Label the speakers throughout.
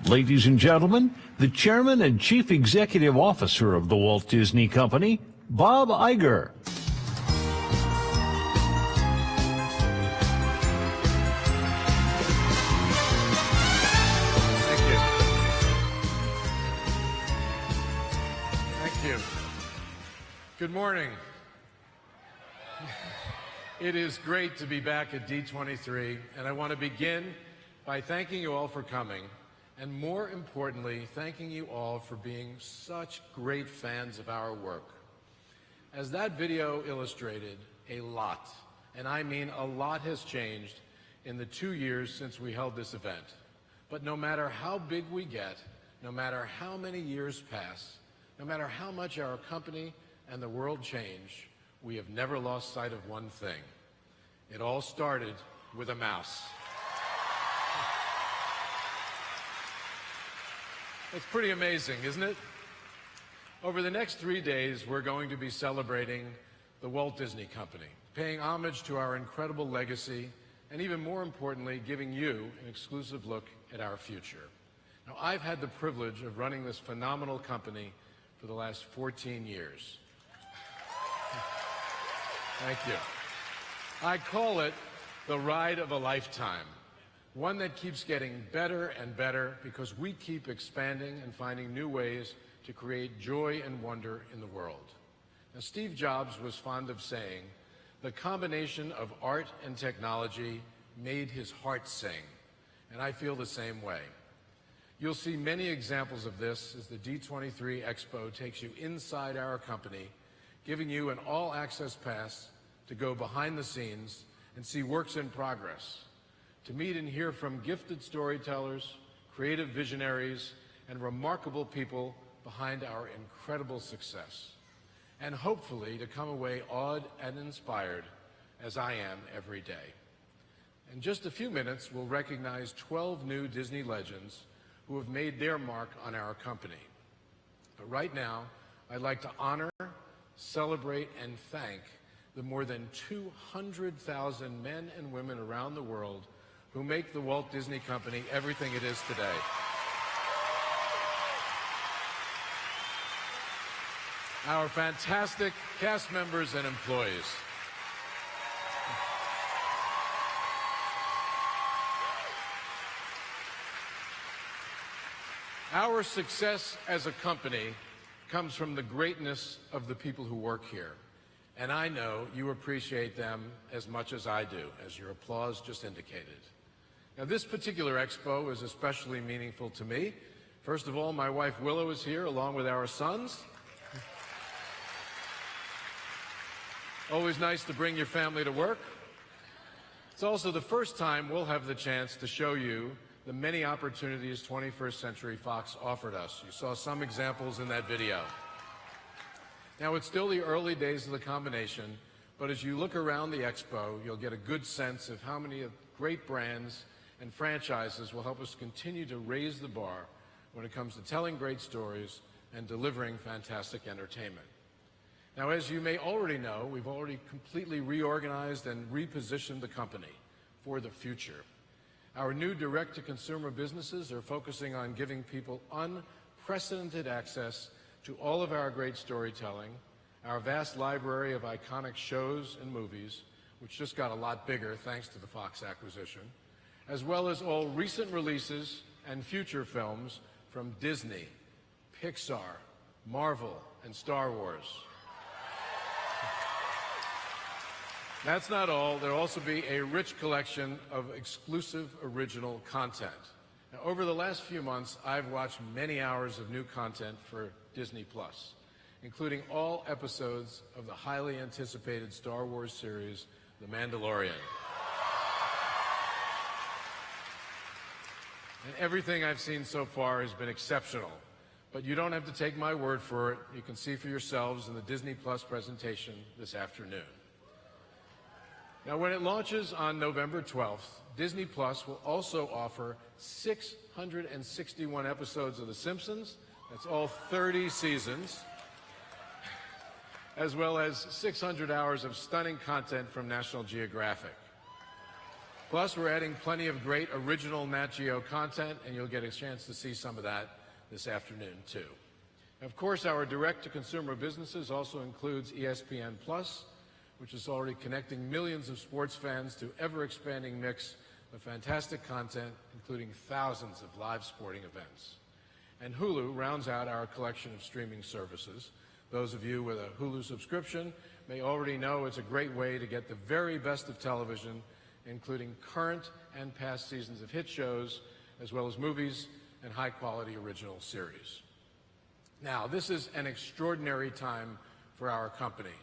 Speaker 1: Ladies and gentlemen, the Chairman and Chief Executive Officer of the Walt Disney Company, Bob Iger.
Speaker 2: Thank you. Thank you. Good morning. It is great to be back at D23, and I want to begin by thanking you all for coming, and more importantly, thanking you all for being such great fans of our work. As that video illustrated, a lot, and I mean a lot, has changed in the 2 years since we held this event. But no matter how big we get, no matter how many years pass, no matter how much our company and the world change, we have never lost sight of one thing. It all started with a mouse. It's pretty amazing, isn't it? Over the next 3 days, we're going to be celebrating the Walt Disney Company, paying homage to our incredible legacy, and even more importantly, giving you an exclusive look at our future. Now, I've had the privilege of running this phenomenal company for the last 14 years. Thank you. I call it the ride of a lifetime, one that keeps getting better and better because we keep expanding and finding new ways to create joy and wonder in the world. Now, Steve Jobs was fond of saying, the combination of art and technology made his heart sing, and I feel the same way. You'll see many examples of this as the D23 Expo takes you inside our company, giving you an all-access pass to go behind the scenes and see works in progress, to meet and hear from gifted storytellers, creative visionaries, and remarkable people behind our incredible success, and hopefully to come away awed and inspired as I am every day. In just a few minutes, we'll recognize 12 new Disney legends who have made their mark on our company. But right now, I'd like to honor, celebrate, and thank the more than 200,000 men and women around the world who make the Walt Disney Company everything it is today. Our fantastic cast members and employees. Our success as a company comes from the greatness of the people who work here. And I know you appreciate them as much as I do, as your applause just indicated. Now, this particular expo is especially meaningful to me. First of all, my wife Willow is here, along with our sons. Always nice to bring your family to work. It's also the first time we'll have the chance to show you the many opportunities 21st Century Fox offered us. You saw some examples in that video. Now, it's still the early days of the combination, but as you look around the expo, you'll get a good sense of how many great brands and franchises will help us continue to raise the bar when it comes to telling great stories and delivering fantastic entertainment. Now, as you may already know, we've already completely reorganized and repositioned the company for the future. Our new direct-to-consumer businesses are focusing on giving people unprecedented access to all of our great storytelling, our vast library of iconic shows and movies, which just got a lot bigger thanks to the Fox acquisition, as well as all recent releases and future films from Disney, Pixar, Marvel, and Star Wars. That's not all. There'll also be a rich collection of exclusive original content. Now, over the last few months, I've watched many hours of new content for Disney+, including all episodes of the highly anticipated Star Wars series, The Mandalorian. And everything I've seen so far has been exceptional. But you don't have to take my word for it. You can see for yourselves in the Disney Plus presentation this afternoon. Now, when it launches on November 12th, Disney Plus will also offer 661 episodes of The Simpsons. That's all 30 seasons, as well as 600 hours of stunning content from National Geographic. Plus, we're adding plenty of great original Nat Geo content, and you'll get a chance to see some of that this afternoon, too. Of course, our direct-to-consumer businesses also includes ESPN Plus, which is already connecting millions of sports fans to ever-expanding mix of fantastic content, including thousands of live sporting events. And Hulu rounds out our collection of streaming services. Those of you with a Hulu subscription may already know it's a great way to get the very best of television, including current and past seasons of hit shows, as well as movies and high-quality original series. Now, this is an extraordinary time for our company,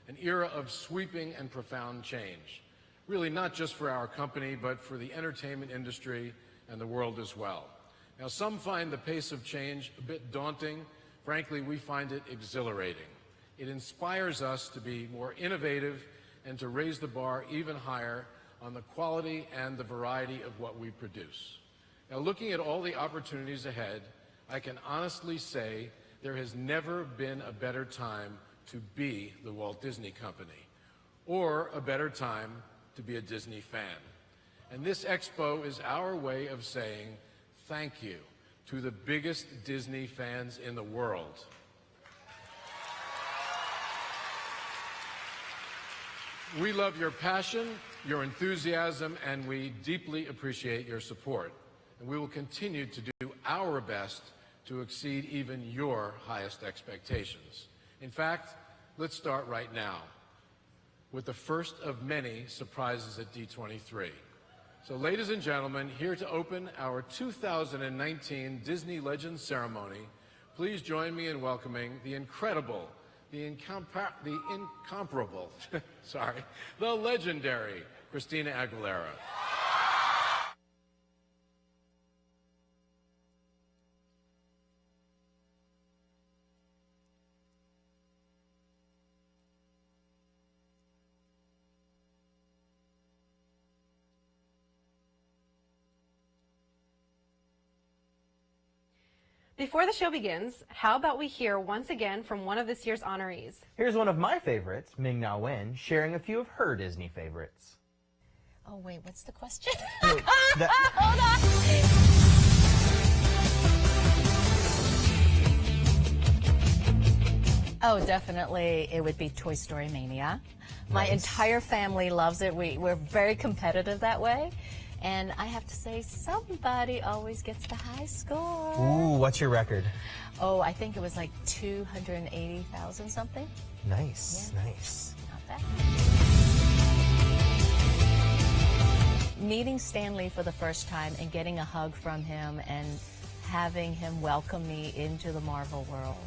Speaker 2: an era of sweeping and profound change, really not just for our company, but for the entertainment industry and the world as well. Now, some find the pace of change a bit daunting. Frankly, we find it exhilarating. It inspires us to be more innovative and to raise the bar even higher on the quality and the variety of what we produce. Now, looking at all the opportunities ahead, I can honestly say there has never been a better time to be the Walt Disney Company, or a better time to be a Disney fan. And this expo is our way of saying thank you to the biggest Disney fans in the world. We love your passion, your enthusiasm, and we deeply appreciate your support. And we will continue to do our best to exceed even your highest expectations. In fact, let's start right now with the first of many surprises at D23. So, ladies and gentlemen, here to open our 2019 Disney Legends ceremony, please join me in welcoming the incredible, the incomparable, the legendary Christina Aguilera.
Speaker 3: Before the show begins, how about we hear once again from one of this year's honorees?
Speaker 4: Here's one of my favorites, Ming-Na Wen, sharing a few of her Disney favorites.
Speaker 5: Oh, wait, what's the question?
Speaker 4: Hold
Speaker 5: on. Oh, definitely, it would be Toy Story Mania. My entire family loves it. We're very competitive that way. And I have to say, somebody always gets the high score.
Speaker 4: Ooh, what's your record?
Speaker 5: Oh, I think it was like 280,000 something.
Speaker 4: Nice,
Speaker 5: Yeah.
Speaker 4: nice.
Speaker 5: Not bad. Meeting Stan Lee for the first time and getting a hug from him and having him welcome me into the Marvel world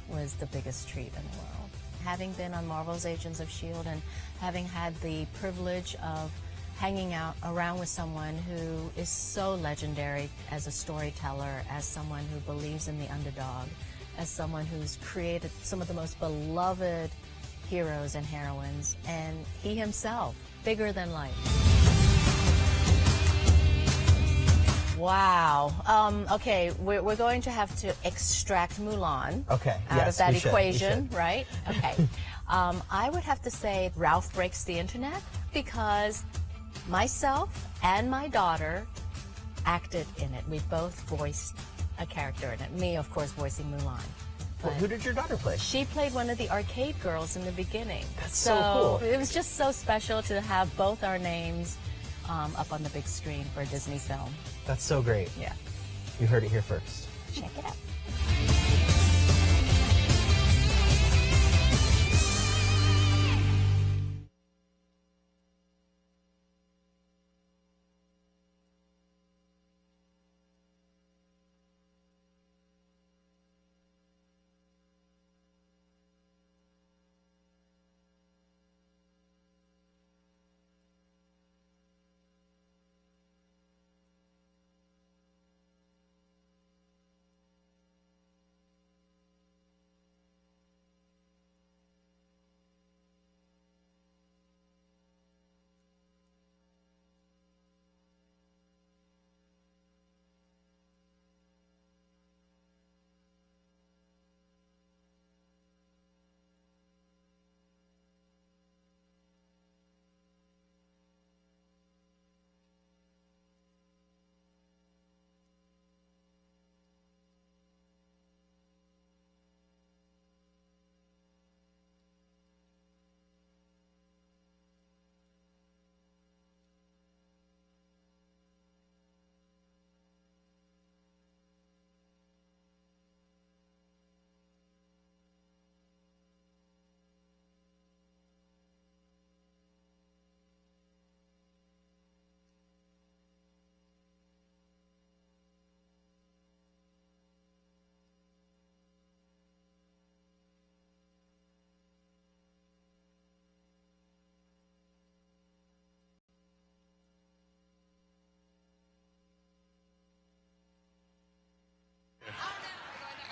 Speaker 5: was the biggest treat in the world. Having been on Marvel's Agents of S.H.I.E.L.D. and having had the privilege of hanging out around with someone who is so legendary as a storyteller, as someone who believes in the underdog, as someone who's created some of the most beloved heroes and heroines, and he himself, bigger than life. Wow. Okay, we're going to have to extract Mulan out of that equation, right? Okay. I would have to say Ralph Breaks the Internet, because myself and my daughter acted in it. We both voiced a character in it. Me, of course, voicing Mulan.
Speaker 4: Well, who did your daughter play?
Speaker 5: She played one of the arcade girls in the beginning.
Speaker 4: That's so cool.
Speaker 5: It was just so special to have both our names up on the big screen for a Disney film.
Speaker 4: That's so great.
Speaker 5: Yeah.
Speaker 4: You heard it here first.
Speaker 5: Check it out.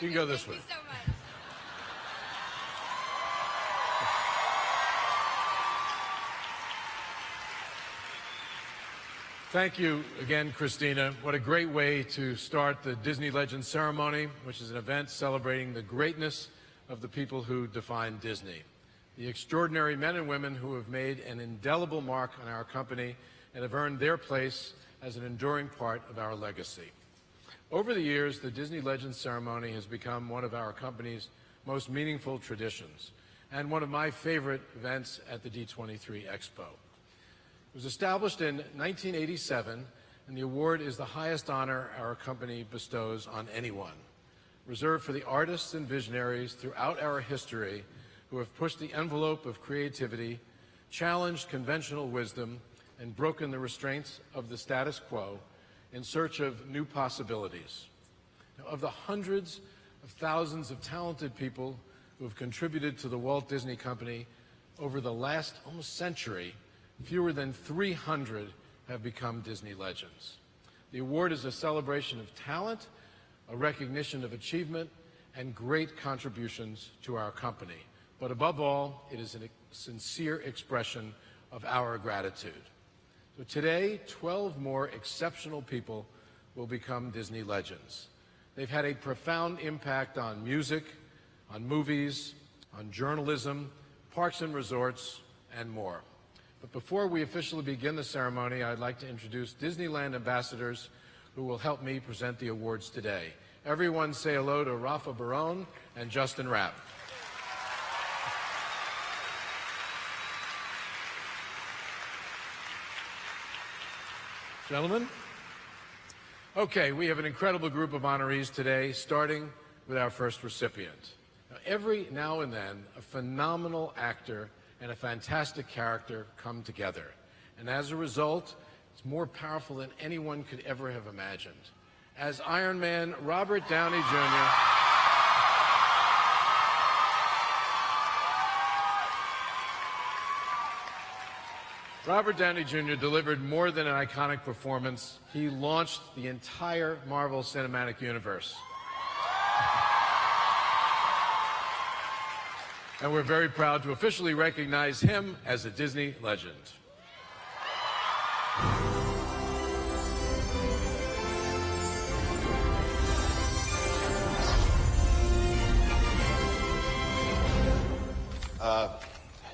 Speaker 2: You can go this way.
Speaker 6: Thank you so much.
Speaker 2: Thank you again, Christina. What a great way to start the Disney Legends ceremony, which is an event celebrating the greatness of the people who define Disney. The extraordinary men and women who have made an indelible mark on our company and have earned their place as an enduring part of our legacy. Over the years, the Disney Legends ceremony has become one of our company's most meaningful traditions and one of my favorite events at the D23 Expo. It was established in 1987, and the award is the highest honor our company bestows on anyone, reserved for the artists and visionaries throughout our history who have pushed the envelope of creativity, challenged conventional wisdom, and broken the restraints of the status quo in search of new possibilities. Now, of the hundreds of thousands of talented people who have contributed to the Walt Disney Company over the last almost century, fewer than 300 have become Disney legends. The award is a celebration of talent, a recognition of achievement, and great contributions to our company. But above all, it is a sincere expression of our gratitude. So today, 12 more exceptional people will become Disney legends. They've had a profound impact on music, on movies, on journalism, parks and resorts, and more. But before we officially begin the ceremony, I'd like to introduce Disneyland ambassadors who will help me present the awards today. Everyone say hello to Rafa Barone and Justin Rapp. Gentlemen? Okay, we have an incredible group of honorees today, starting with our first recipient. Now, every now and then, a phenomenal actor and a fantastic character come together. And as a result, it's more powerful than anyone could ever have imagined. As Iron Man, Robert Downey Jr. Robert Downey Jr. delivered more than an iconic performance. He launched the entire Marvel Cinematic Universe. And we're very proud to officially recognize him as a Disney legend.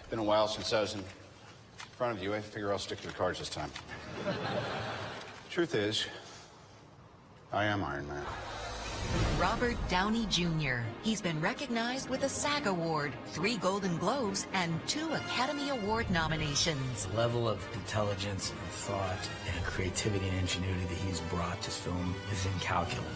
Speaker 7: Been a while since I was in front of you. I figure I'll stick to the cards this time. Truth is, I am Iron Man.
Speaker 8: Robert Downey Jr. He's been recognized with a SAG Award, 3 Golden Globes, and 2 Academy Award nominations.
Speaker 9: The level of intelligence and thought and creativity and ingenuity that he's brought to film is incalculable.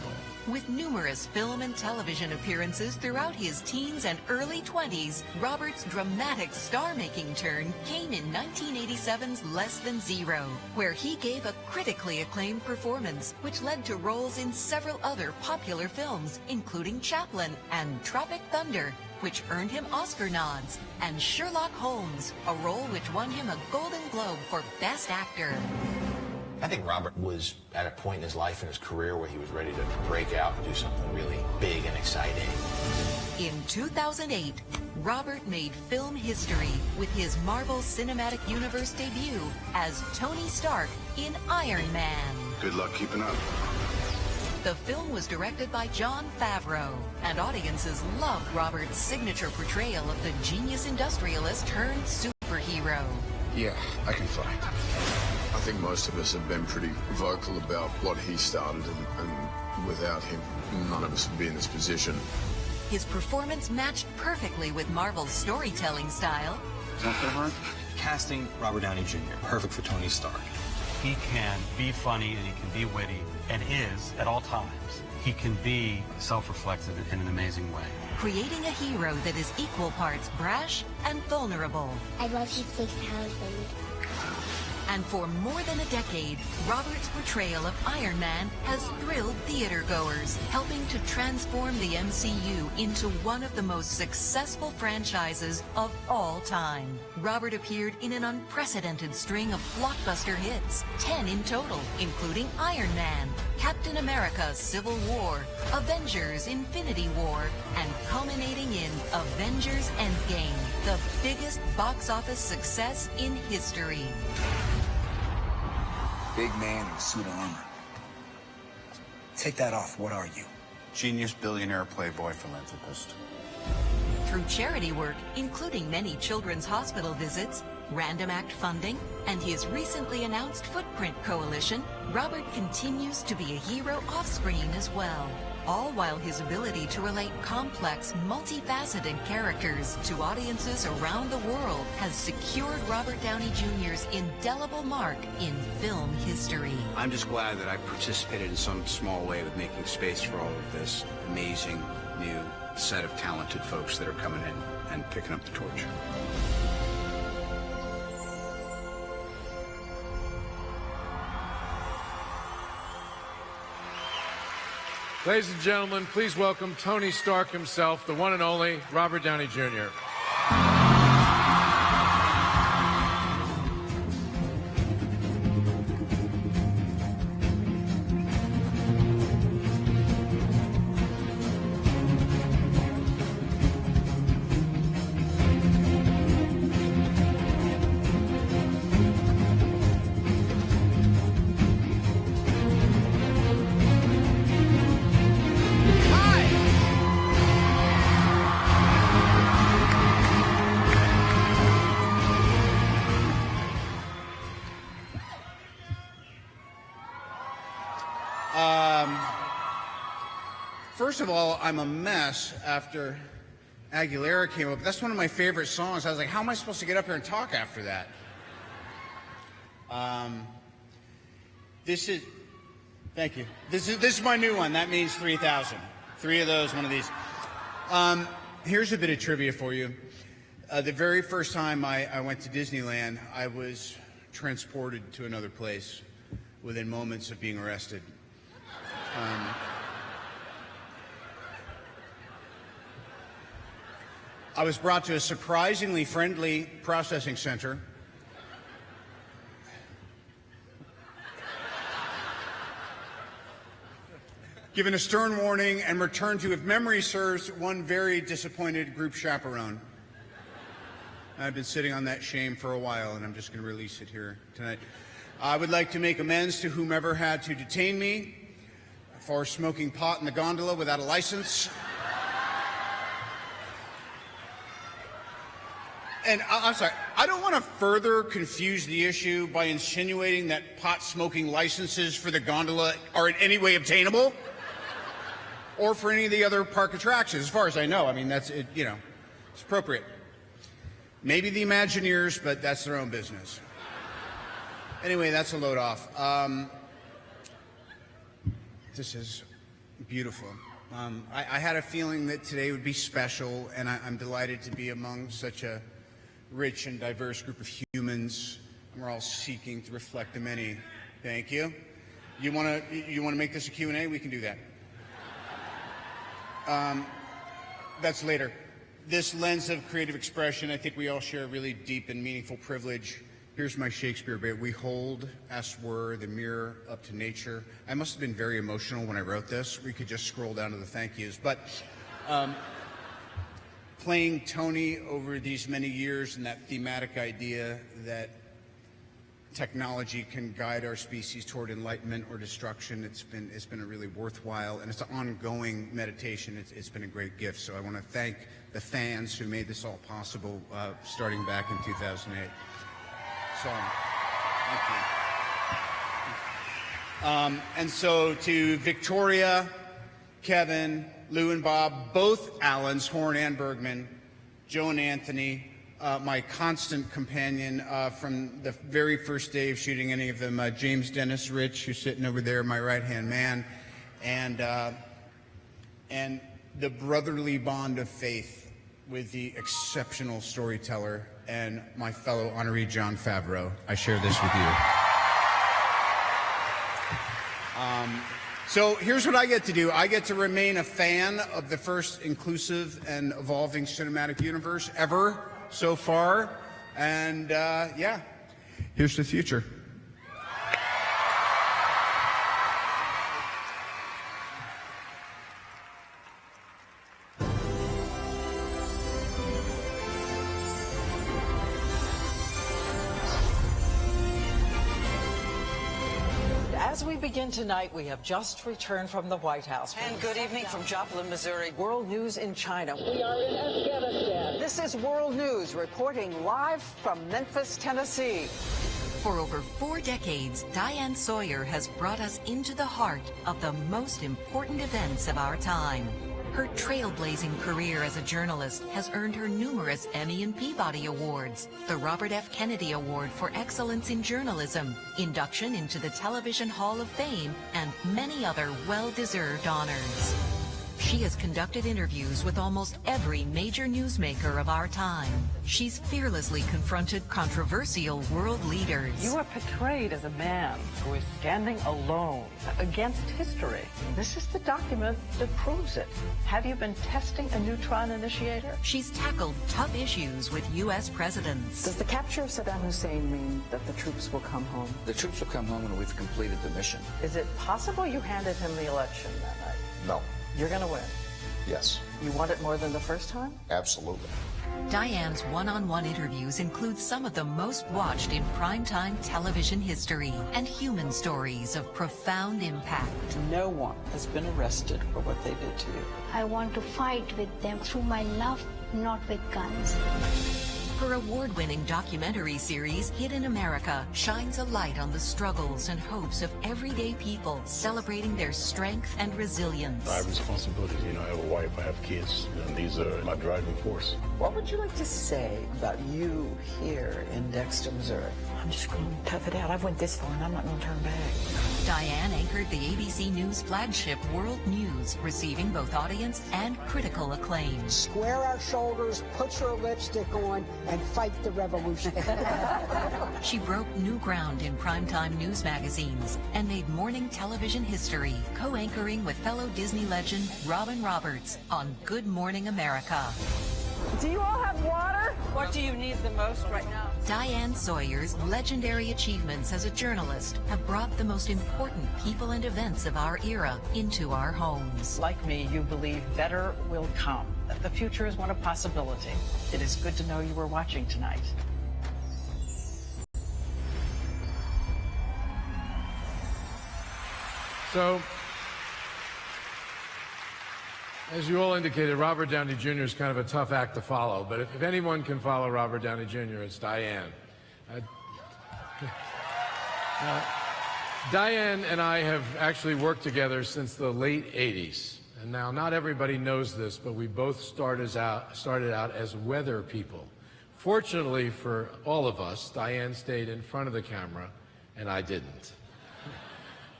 Speaker 8: With numerous film and television appearances throughout his teens and early 20s, Robert's dramatic star-making turn came in 1987's Less Than Zero, where he gave a critically acclaimed performance, which led to roles in several other popular films, including Chaplin and Tropic Thunder, which earned him Oscar nods, and Sherlock Holmes, a role which won him a Golden Globe for Best Actor.
Speaker 10: I think Robert was at a point in his life and his career where he was ready to break out and do something really big and exciting.
Speaker 8: In 2008, Robert made film history with his Marvel Cinematic Universe debut as Tony Stark in Iron Man.
Speaker 7: Good luck keeping up.
Speaker 8: The film was directed by Jon Favreau, and audiences loved Robert's signature portrayal of the genius industrialist turned superhero.
Speaker 11: Yeah, I can fly. I think most of us have been pretty vocal about what he started, and without him, none of us would be in this position.
Speaker 8: His performance matched perfectly with Marvel's storytelling style.
Speaker 7: Is that so hard?
Speaker 12: Casting Robert Downey Jr., perfect for Tony Stark.
Speaker 13: He can be funny and he can be witty, and is at all times. He can be self-reflexive in an amazing way.
Speaker 8: Creating a hero that is equal parts brash and vulnerable.
Speaker 6: I love his husband.
Speaker 8: And for more than a decade, Robert's portrayal of Iron Man has thrilled theatergoers, helping to transform the MCU into one of the most successful franchises of all time. Robert appeared in an unprecedented string of blockbuster hits, 10 in total, including Iron Man, Captain America Civil War, Avengers Infinity War, and culminating in Avengers Endgame, the biggest box office success in history.
Speaker 12: Big man in a suit of armor. Take that off. What are you?
Speaker 7: Genius, billionaire, playboy, philanthropist.
Speaker 8: Through charity work, including many children's hospital visits, Random Act funding, and his recently announced Footprint Coalition, Robert continues to be a hero off-screen as well. All while his ability to relate complex, multifaceted characters to audiences around the world has secured Robert Downey Jr.'s indelible mark in film history.
Speaker 7: I'm just glad that I participated in some small way with making space for all of this amazing new set of talented folks that are coming in and picking up the torch.
Speaker 2: Ladies and gentlemen, please welcome Tony Stark himself, the one and only Robert Downey Jr.
Speaker 7: First of all, I'm a mess after Aguilera came up. That's one of my favorite songs. I was like, how am I supposed to get up here and talk after that? Thank you. This is my new one. That means 3,000. 3 of those, one of these. Here's a bit of trivia for you. The very first time I went to Disneyland, I was transported to another place within moments of being arrested. I was brought to a surprisingly friendly processing center. Given a stern warning and returned to, if memory serves, one very disappointed group chaperone. I've been sitting on that shame for a while, and I'm just going to release it here tonight. I would like to make amends to whomever had to detain me for smoking pot in the gondola without a license. And I'm sorry, I don't want to further confuse the issue by insinuating that pot-smoking licenses for the gondola are in any way obtainable, or for any of the other park attractions. As far as I know, I mean, that's it, you know, it's appropriate. Maybe the Imagineers, but that's their own business. Anyway, that's a load off. This is beautiful. I had a feeling that today would be special, and I'm delighted to be among such a rich and diverse group of humans. We're all seeking to reflect the many. Thank you. You want to make this a Q&A? We can do that. That's later. This lens of creative expression, I think we all share a really deep and meaningful privilege. Here's my Shakespeare bit. We hold, as were, the mirror up to nature. I must have been very emotional when I wrote this. We could just scroll down to the thank yous. But playing Tony over these many years and that thematic idea that technology can guide our species toward enlightenment or destruction, it's been a really worthwhile, and it's an ongoing meditation. It's been a great gift. So I want to thank the fans who made this all possible, starting back in 2008. So, thank you. And so to Victoria, Kevin, Lou and Bob, both Allens, Horn and Bergman, Joe and Anthony, my constant companion from the very first day of shooting any of them, James Dennis Rich, who's sitting over there, my right-hand man, and the brotherly bond of faith with the exceptional storyteller and my fellow honoree Jon Favreau. I share this with you. So here's what I get to do. I get to remain a fan of the first inclusive and evolving cinematic universe ever so far. And yeah, here's the future.
Speaker 14: As we begin tonight, we have just returned from the White House. And good evening from Joplin, Missouri. World News in China. We are in Afghanistan. This is World News reporting live from Memphis, Tennessee.
Speaker 8: For over 4 decades, Diane Sawyer has brought us into the heart of the most important events of our time. Her trailblazing career as a journalist has earned her numerous Emmy and Peabody Awards, the Robert F. Kennedy Award for Excellence in Journalism, induction into the Television Hall of Fame, and many other well-deserved honors. She has conducted interviews with almost every major newsmaker of our time. She's fearlessly confronted controversial world leaders.
Speaker 14: You are portrayed as a man who is standing alone against history. This is the document that proves it. Have you been testing a neutron initiator?
Speaker 8: She's tackled tough issues with U.S. presidents.
Speaker 14: Does the capture of Saddam Hussein mean that the troops will come home?
Speaker 12: The troops will come home when we've completed the mission.
Speaker 14: Is it possible you handed him the election that night?
Speaker 12: No.
Speaker 14: You're going to win.
Speaker 12: Yes.
Speaker 14: You want it more than the first time?
Speaker 12: Absolutely.
Speaker 8: Diane's one-on-one interviews include some of the most watched in primetime television history and human stories of profound impact.
Speaker 14: No one has been arrested for what they did to you.
Speaker 6: I want to fight with them through my love, not with guns.
Speaker 8: Her award-winning documentary series, Hidden America, shines a light on the struggles and hopes of everyday people, celebrating their strength and resilience.
Speaker 11: I have responsibilities. You know, I have a wife, I have kids, and these are my driving force.
Speaker 14: What would you like to say about you here in Dexter, Missouri? I'm just going to tough it out. I've went this far and I'm not going to turn back.
Speaker 8: Diane anchored the ABC News flagship World News, receiving both audience and critical acclaim.
Speaker 14: Square our shoulders, put your lipstick on, and fight the revolution.
Speaker 8: She broke new ground in primetime news magazines and made morning television history, co-anchoring with fellow Disney legend Robin Roberts on Good Morning America.
Speaker 14: Do you all have water? What do you need the most right now?
Speaker 8: Diane Sawyer's legendary achievements as a journalist have brought the most important people and events of our era into our homes.
Speaker 14: Like me, you believe better will come, that the future is one of possibility. It is good to know you were watching tonight.
Speaker 2: So, as you all indicated, Robert Downey Jr. is kind of a tough act to follow, but if anyone can follow Robert Downey Jr., it's Diane. Diane and I have actually worked together since the late 80s. And now, not everybody knows this, but we both started out as weather people. Fortunately for all of us, Diane stayed in front of the camera, and I didn't.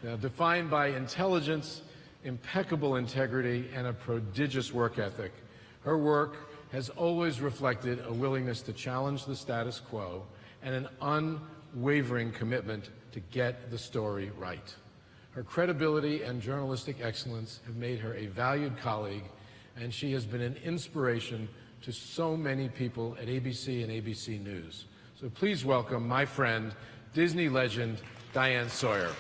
Speaker 2: Now, defined by intelligence, impeccable integrity, and a prodigious work ethic, her work has always reflected a willingness to challenge the status quo and an unwavering commitment to get the story right. Her credibility and journalistic excellence have made her a valued colleague, and she has been an inspiration to so many people at ABC and ABC News. So please welcome my friend, Disney legend, Diane Sawyer.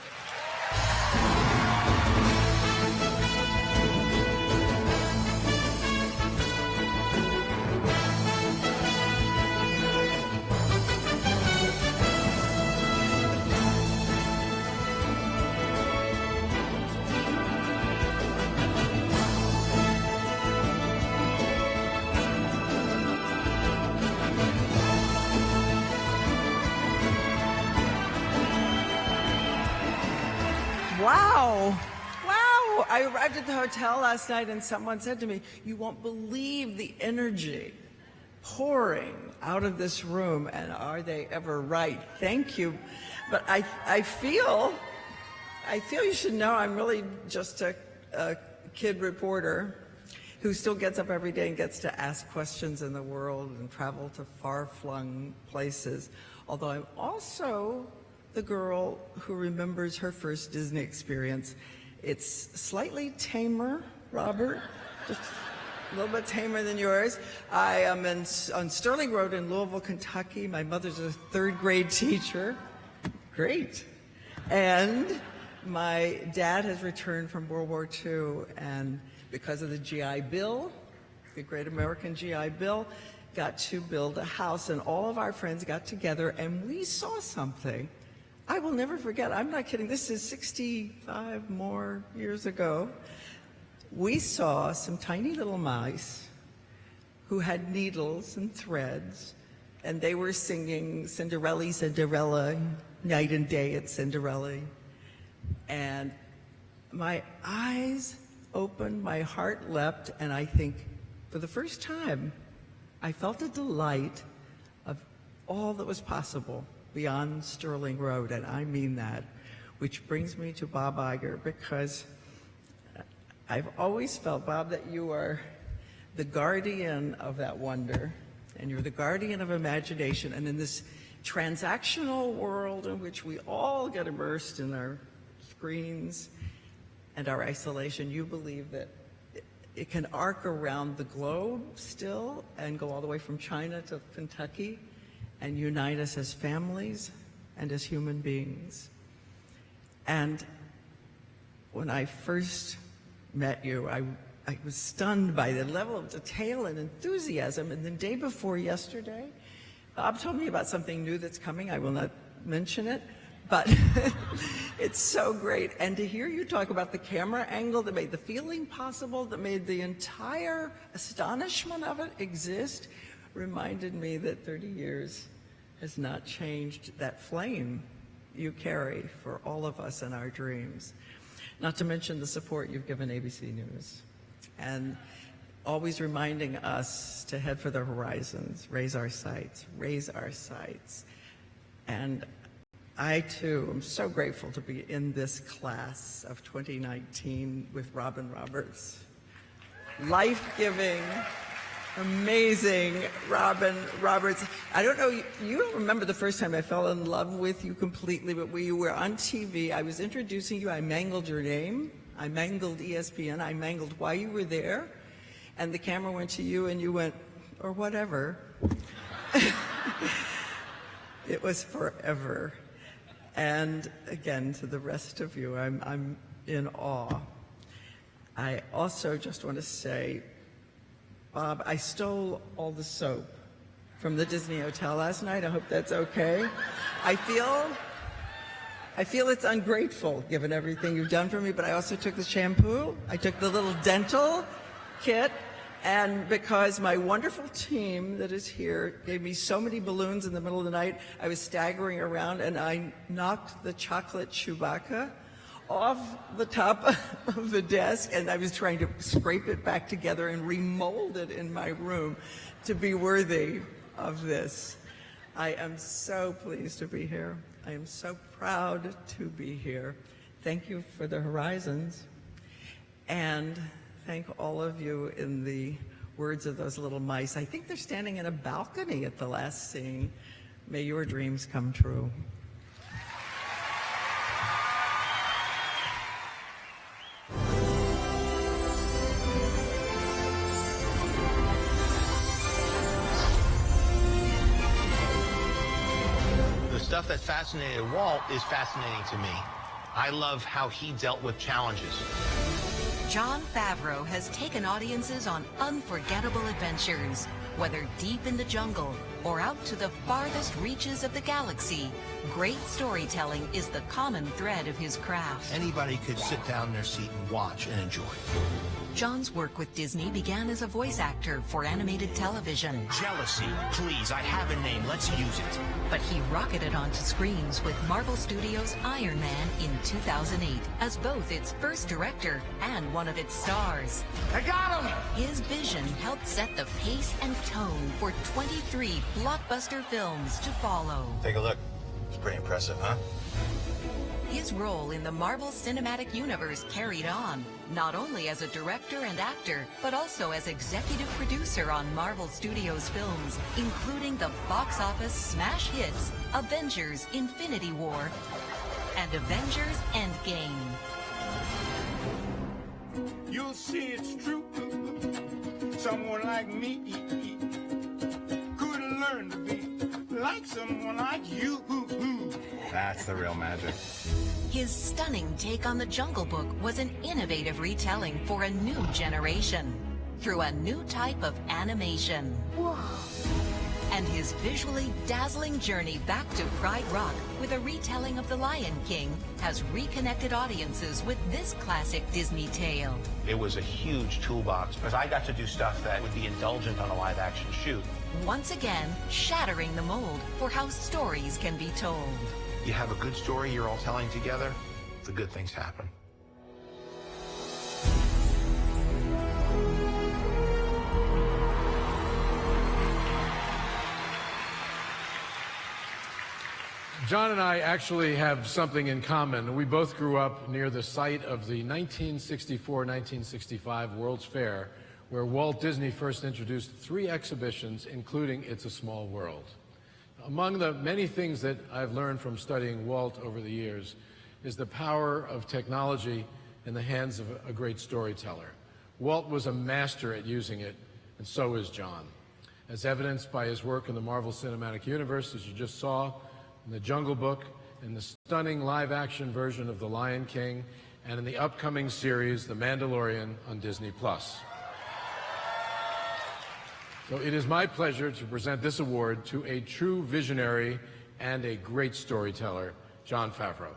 Speaker 14: Wow. Wow. I arrived at the hotel last night and someone said to me, you won't believe the energy pouring out of this room, and are they ever right? Thank you. But I feel you should know I'm really just a kid reporter who still gets up every day and gets to ask questions in the world and travel to far-flung places. Although I'm also the girl who remembers her first Disney experience. It's slightly tamer, Robert, just a little bit tamer than yours. I am on Sterling Road in Louisville, Kentucky. My mother's a third grade teacher. Great. And my dad has returned from World War II, and because of the GI Bill, the Great American GI Bill, got to build a house, and all of our friends got together and we saw something I will never forget, I'm not kidding, this is 65 more years ago. We saw some tiny little mice who had needles and threads, and they were singing Cinderella, Cinderella, night and day at Cinderella. And my eyes opened, my heart leapt, and I think for the first time, I felt a delight of all that was possible beyond Sterling Road, and I mean that, which brings me to Bob Iger, because I've always felt, Bob, that you are the guardian of that wonder, and you're the guardian of imagination, and in this transactional world in which we all get immersed in our screens and our isolation, you believe that it can arc around the globe still and go all the way from China to Kentucky and unite us as families and as human beings. And when I first met you, I was stunned by the level of detail and enthusiasm. And the day before yesterday, Bob told me about something new that's coming. I will not mention it, but it's so great. And to hear you talk about the camera angle that made the feeling possible, that made the entire astonishment of it exist, reminded me that 30 years has not changed that flame you carry for all of us in our dreams. Not to mention the support you've given ABC News, and always reminding us to head for the horizons, raise our sights, raise our sights. And I, too, am so grateful to be in this class of 2019 with Robin Roberts. Life-giving, amazing Robin Roberts. I don't know, you don't remember the first time I fell in love with you completely, but we were on TV. I was introducing you. I mangled your name. I mangled ESPN. I mangled why you were there. And the camera went to you, and you went, or whatever. It was forever. And again, to the rest of you, I'm in awe. I also just want to say, Bob, I stole all the soap from the Disney Hotel last night. I hope that's okay. I feel it's ungrateful, given everything you've done for me, but I also took the shampoo. I took the little dental kit, and because my wonderful team that is here gave me so many balloons in the middle of the night, I was staggering around, and I knocked the chocolate Chewbacca off the top of the desk, and I was trying to scrape it back together and remold it in my room to be worthy of this. I am so pleased to be here. I am so proud to be here. Thank you for the horizons, and thank all of you in the words of those little mice. I think they're standing in a balcony at the last scene. May your dreams come true.
Speaker 10: The stuff that fascinated Walt is fascinating to me. I love how he dealt with challenges.
Speaker 8: Jon Favreau has taken audiences on unforgettable adventures, whether deep in the jungle or out to the farthest reaches of the galaxy. Great storytelling is the common thread of his craft.
Speaker 10: Anybody could sit down in their seat and watch and enjoy.
Speaker 8: Jon's work with Disney began as a voice actor for animated television.
Speaker 15: Jealousy. Please, I have a name. Let's use it.
Speaker 8: But he rocketed onto screens with Marvel Studios' Iron Man in 2008 as both its first director and one of its stars.
Speaker 15: I got him!
Speaker 8: His vision helped set the pace and tone for 23 blockbuster films to follow.
Speaker 10: Take a look. It's pretty impressive, huh?
Speaker 8: His role in the Marvel Cinematic Universe carried on, not only as a director and actor, but also as executive producer on Marvel Studios films, including the box office smash hits Avengers: Infinity War and Avengers: Endgame.
Speaker 16: You'll see it's true. Someone like me could learn to be like someone like you.
Speaker 10: That's the real magic.
Speaker 8: His stunning take on The Jungle Book was an innovative retelling for a new generation through a new type of animation.
Speaker 6: Whoa.
Speaker 8: and his visually dazzling journey back to Pride Rock with a retelling of The Lion King has reconnected audiences with this classic Disney tale.
Speaker 10: It was a huge toolbox because I got to do stuff that would be indulgent on a live action shoot.
Speaker 8: Once again, shattering the mold for how stories can be told.
Speaker 10: You have a good story you're all telling together, the good things happen.
Speaker 2: John and I actually have something in common. We both grew up near the site of the 1964-1965 World's Fair, where Walt Disney first introduced 3 exhibitions, including It's a Small World. Among the many things that I've learned from studying Walt over the years is the power of technology in the hands of a great storyteller. Walt was a master at using it, and so is John, as evidenced by his work in the Marvel Cinematic Universe, as you just saw, in The Jungle Book, in the stunning live-action version of The Lion King, and in the upcoming series, The Mandalorian, on Disney+. So it is my pleasure to present this award to a true visionary and a great storyteller, Jon Favreau.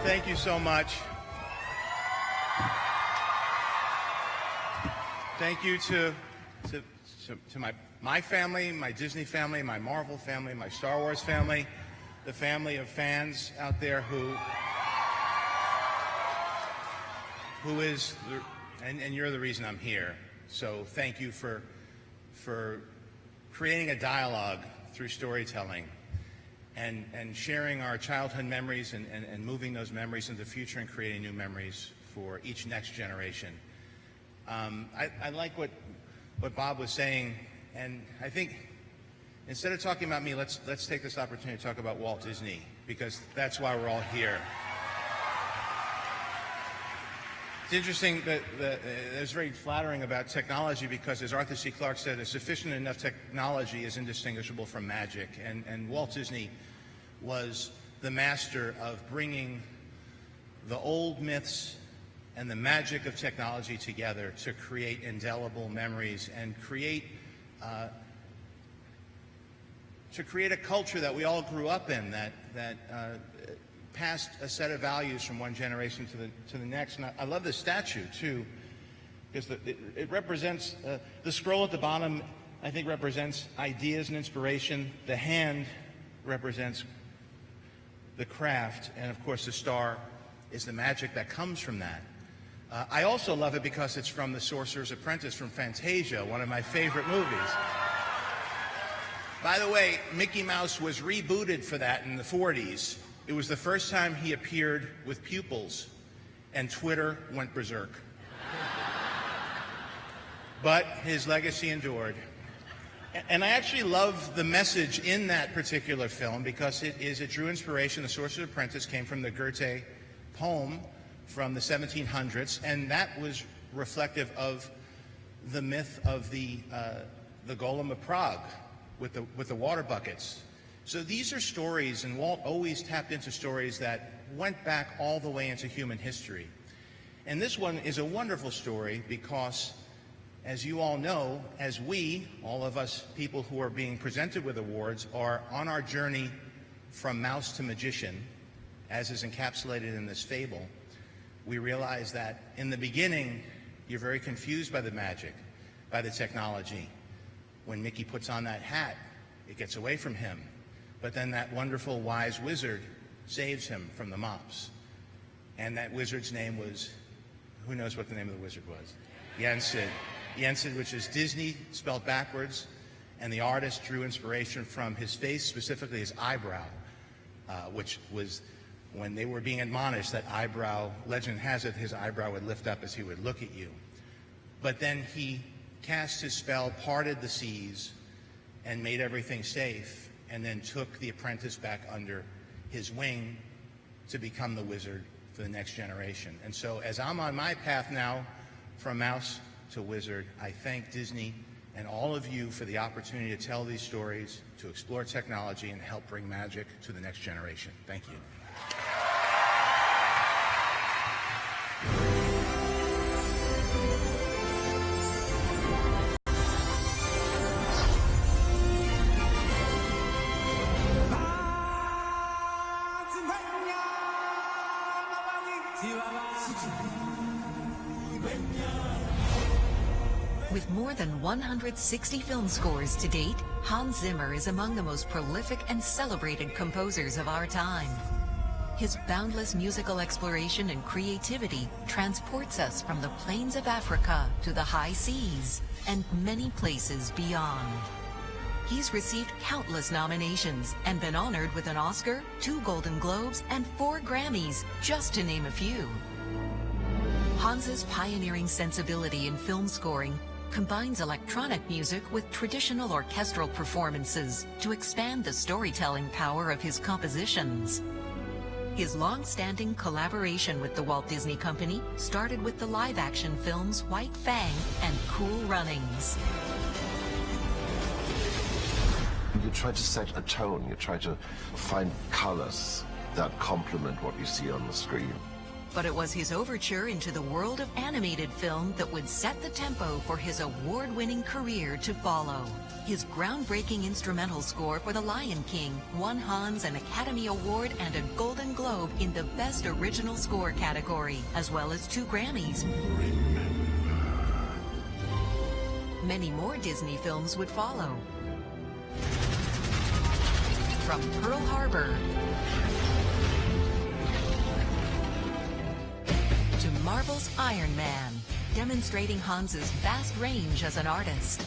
Speaker 17: Thank you so much. Thank you to my family, my Disney family, my Marvel family, my Star Wars family, the family of fans out there who is, and you're the reason I'm here. So thank you for creating a dialogue through storytelling. And sharing our childhood memories and moving those memories into the future and creating new memories for each next generation. I like what Bob was saying, and I think instead of talking about me, let's take this opportunity to talk about Walt Disney, because that's why we're all here. It's interesting that it's very flattering about technology because, as Arthur C. Clarke said, a sufficient enough technology is indistinguishable from magic. And Walt Disney was the master of bringing the old myths and the magic of technology together to create indelible memories and create a culture that we all grew up in, that passed a set of values from one generation to the next. And I love this statue too, because it represents the scroll at the bottom. I think represents ideas and inspiration. The hand represents the craft, and of course the star is the magic that comes from that. I also love it because it's from The Sorcerer's Apprentice from Fantasia, one of my favorite movies. By the way, Mickey Mouse was rebooted for that in the 40s. It was the first time he appeared with pupils, and Twitter went berserk. But his legacy endured. And I actually love the message in that particular film because it drew inspiration. The Sorcerer's Apprentice came from the Goethe poem from the 1700s, and that was reflective of the myth of the Golem of Prague with the water buckets. So these are stories, and Walt always tapped into stories that went back all the way into human history. And this one is a wonderful story because, as you all know, as we, all of us people who are being presented with awards, are on our journey from mouse to magician, as is encapsulated in this fable, we realize that in the beginning, you're very confused by the magic, by the technology. When Mickey puts on that hat, it gets away from him. But then that wonderful wise wizard saves him from the mops. And that wizard's name was, who knows what the name of the wizard was? Yensid. Yensid, which is Disney spelled backwards, and the artist drew inspiration from his face, specifically his eyebrow, which was, when they were being admonished, that eyebrow, legend has it, his eyebrow would lift up as he would look at you. But then he cast his spell, parted the seas, and made everything safe, and then took the apprentice back under his wing to become the wizard for the next generation. And so as I'm on my path now from mouse to wizard, I thank Disney and all of you for the opportunity to tell these stories, to explore technology, and help bring magic to the next generation. Thank you.
Speaker 8: With more than 160 film scores to date, Hans Zimmer is among the most prolific and celebrated composers of our time. His boundless musical exploration and creativity transports us from the plains of Africa to the high seas and many places beyond. He's received countless nominations and been honored with an Oscar, 2 Golden Globes, and 4 Grammys, just to name a few. Hans's pioneering sensibility in film scoring combines electronic music with traditional orchestral performances to expand the storytelling power of his compositions. His long-standing collaboration with the Walt Disney Company started with the live-action films White Fang and Cool Runnings.
Speaker 18: You try to set a tone, you try to find colors that complement what you see on the screen.
Speaker 8: But it was his overture into the world of animated film that would set the tempo for his award-winning career to follow. His groundbreaking instrumental score for The Lion King won Hans an Academy Award and a Golden Globe in the Best Original Score category, as well as 2 Grammys. Many more Disney films would follow. From Pearl Harbor to Marvel's Iron Man, demonstrating Hans's vast range as an artist.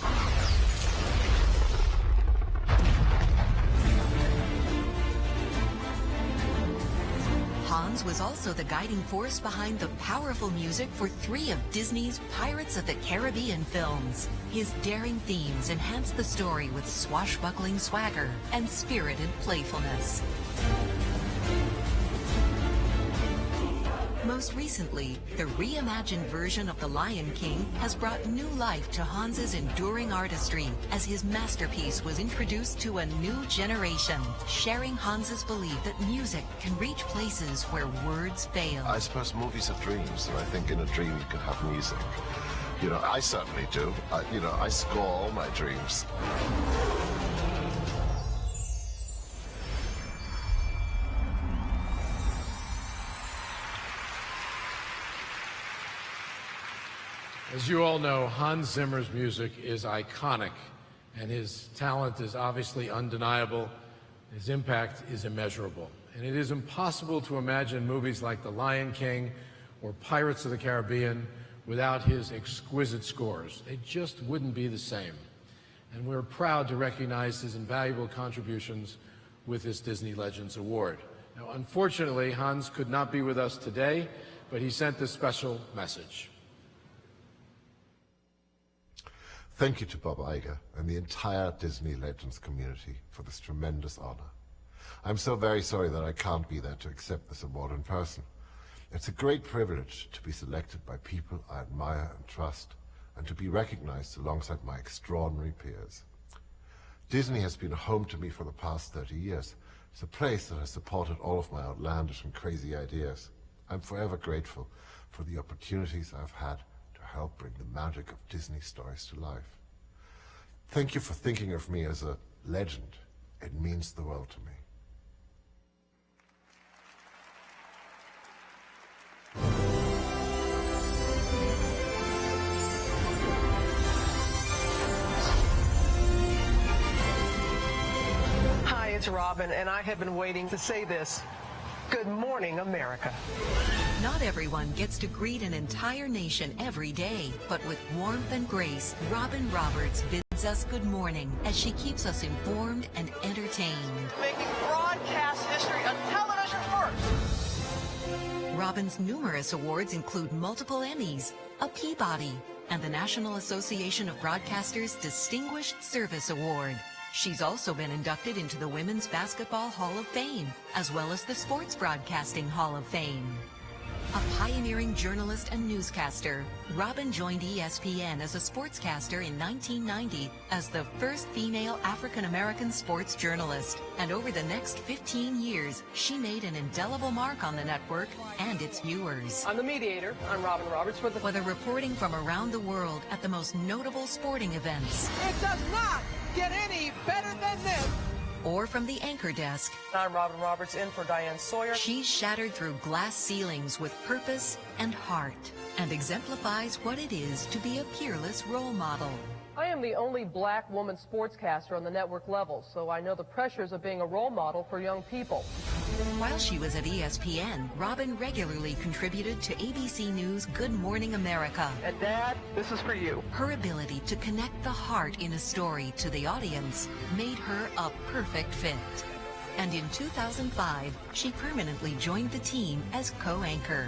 Speaker 8: Hans was also the guiding force behind the powerful music for 3 of Disney's Pirates of the Caribbean films. His daring themes enhanced the story with swashbuckling swagger and spirited playfulness. Most recently, the reimagined version of The Lion King has brought new life to Hans's enduring artistry as his masterpiece was introduced to a new generation, sharing Hans's belief that music can reach places where words fail.
Speaker 18: I suppose movies are dreams, and I think in a dream you can have music. You know, I certainly do. I score all my dreams.
Speaker 2: As you all know, Hans Zimmer's music is iconic, and his talent is obviously undeniable. His impact is immeasurable. And it is impossible to imagine movies like The Lion King or Pirates of the Caribbean without his exquisite scores. They just wouldn't be the same. And we're proud to recognize his invaluable contributions with this Disney Legends Award. Now, unfortunately, Hans could not be with us today, but he sent this special message.
Speaker 18: Thank you to Bob Iger and the entire Disney Legends community for this tremendous honor. I'm so very sorry that I can't be there to accept this award in person. It's a great privilege to be selected by people I admire and trust, and to be recognized alongside my extraordinary peers. Disney has been a home to me for the past 30 years. It's a place that has supported all of my outlandish and crazy ideas. I'm forever grateful for the opportunities I've had to help bring the magic of Disney stories to life. Thank you for thinking of me as a legend. It means the world to me.
Speaker 19: Hi, it's Robin, and I have been waiting to say this. Good morning, America.
Speaker 8: Not everyone gets to greet an entire nation every day, but with warmth and grace, Robin Roberts bids us good morning as she keeps us informed and entertained.
Speaker 19: Making broadcast history on television first.
Speaker 8: Robin's numerous awards include multiple Emmys, a Peabody, and the National Association of Broadcasters Distinguished Service Award. She's also been inducted into the Women's Basketball Hall of Fame, as well as the Sports Broadcasting Hall of Fame. A pioneering journalist and newscaster, Robin joined ESPN as a sportscaster in 1990 as the first female African-American sports journalist. And over the next 15 years, she made an indelible mark on the network and its viewers.
Speaker 19: I'm the mediator. I'm Robin Roberts with the...
Speaker 8: Whether reporting from around the world at the most notable sporting events,
Speaker 19: It does not get any better than this.
Speaker 8: or from the anchor desk,
Speaker 19: I'm Robin Roberts in for Diane Sawyer.
Speaker 8: she's shattered through glass ceilings with purpose and heart and exemplifies what it is to be a peerless role model.
Speaker 19: I am the only black woman sportscaster on the network level, so I know the pressures of being a role model for young people.
Speaker 8: While she was at ESPN, Robin regularly contributed to ABC News' Good Morning America.
Speaker 19: And Dad, this is for you.
Speaker 8: Her ability to connect the heart in a story to the audience made her a perfect fit. And in 2005, she permanently joined the team as co-anchor,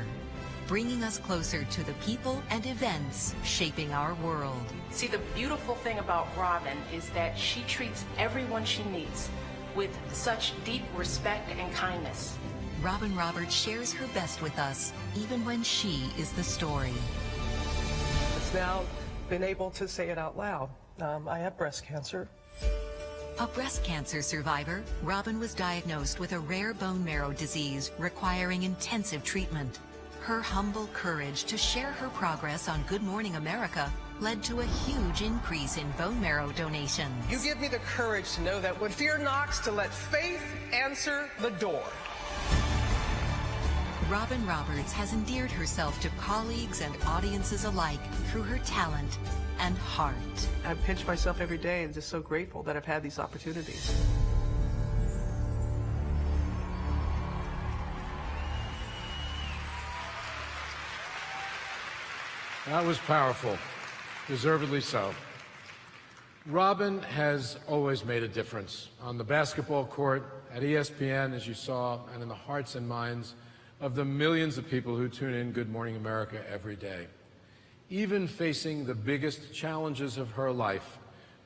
Speaker 8: bringing us closer to the people and events shaping our world.
Speaker 20: See, the beautiful thing about Robin is that she treats everyone she meets with such deep respect and kindness.
Speaker 8: Robin Roberts shares her best with us, even when she is the story.
Speaker 19: It's now been able to say it out loud. I have breast cancer.
Speaker 8: A breast cancer survivor, Robin was diagnosed with a rare bone marrow disease requiring intensive treatment. Her humble courage to share her progress on Good Morning America led to a huge increase in bone marrow donations.
Speaker 19: You give me the courage to know that when fear knocks, to let faith answer the door.
Speaker 8: Robin Roberts has endeared herself to colleagues and audiences alike through her talent and heart.
Speaker 19: I pinch myself every day and just so grateful that I've had these opportunities.
Speaker 2: That was powerful, deservedly so. Robin has always made a difference on the basketball court, at ESPN, as you saw, and in the hearts and minds of the millions of people who tune in Good Morning America every day. Even facing the biggest challenges of her life,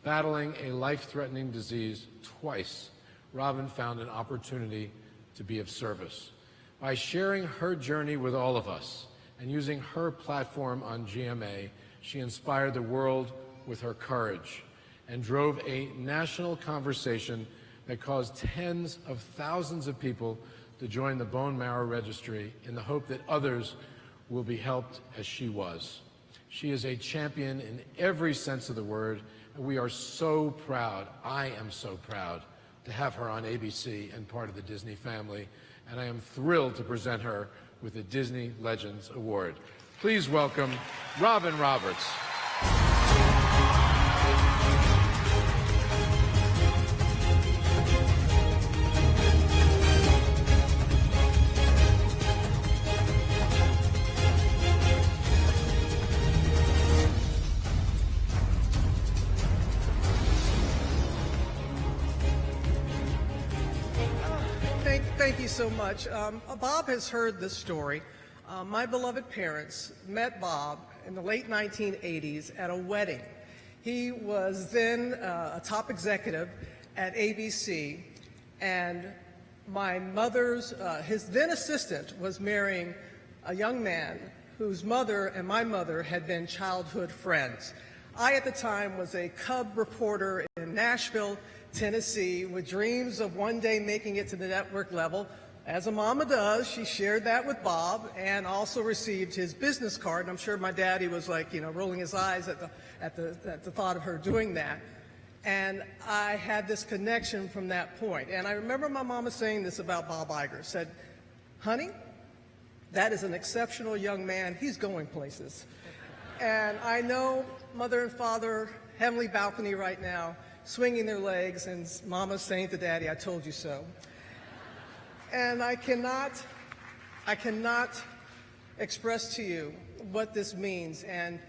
Speaker 2: battling a life-threatening disease twice, Robin found an opportunity to be of service. By sharing her journey with all of us, and using her platform on GMA, she inspired the world with her courage and drove a national conversation that caused tens of thousands of people to join the bone marrow registry in the hope that others will be helped as she was. She is a champion in every sense of the word, and we are so proud, I am so proud, to have her on ABC and part of the Disney family, and I am thrilled to present her with the Disney Legends Award. Please welcome Robin Roberts.
Speaker 19: Thank you so much. Bob has heard this story. My beloved parents met Bob in the late 1980s at a wedding. He was then a top executive at ABC, and my mother's, his then assistant was marrying a young man whose mother and my mother had been childhood friends. I, at the time, was a cub reporter in Nashville, Tennessee, with dreams of one day making it to the network level. As a mama does, she shared that with Bob and also received his business card. And I'm sure my daddy was like, you know, rolling his eyes at the thought of her doing that. And I had this connection from that point. And I remember my mama saying this about Bob Iger, said, honey, that is an exceptional young man. He's going places. And I know mother and father, heavenly balcony right now, swinging their legs, and mama's saying to daddy, I told you so. And I cannot express to you what this means. And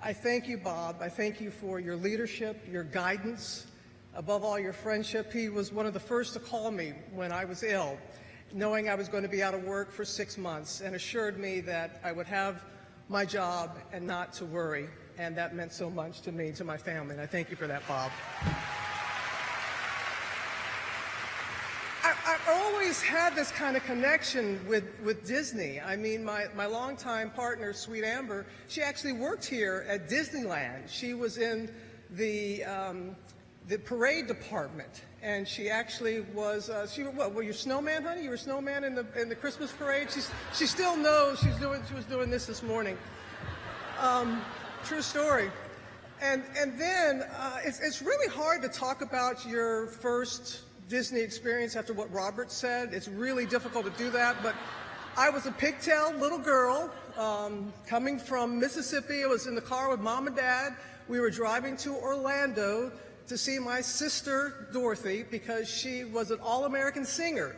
Speaker 19: I thank you, Bob. I thank you for your leadership, your guidance, above all, your friendship. He was one of the first to call me when I was ill, knowing I was going to be out of work for 6 months, and assured me that I would have my job and not to worry. And that meant so much to me, to my family. And I thank you for that, Bob. always had this kind of connection with Disney. I mean, my longtime partner, Sweet Amber, she actually worked here at Disneyland. She was in the parade department, and she actually was. What were you snowman, honey? You were snowman in the Christmas parade. She still knows. She was doing this morning. True story. And then it's really hard to talk about your first Disney experience after what Robert said. It's really difficult to do that, but I was a pigtail little girl coming from Mississippi. I was in the car with Mom and Dad. We were driving to Orlando to see my sister Dorothy because she was an All-American singer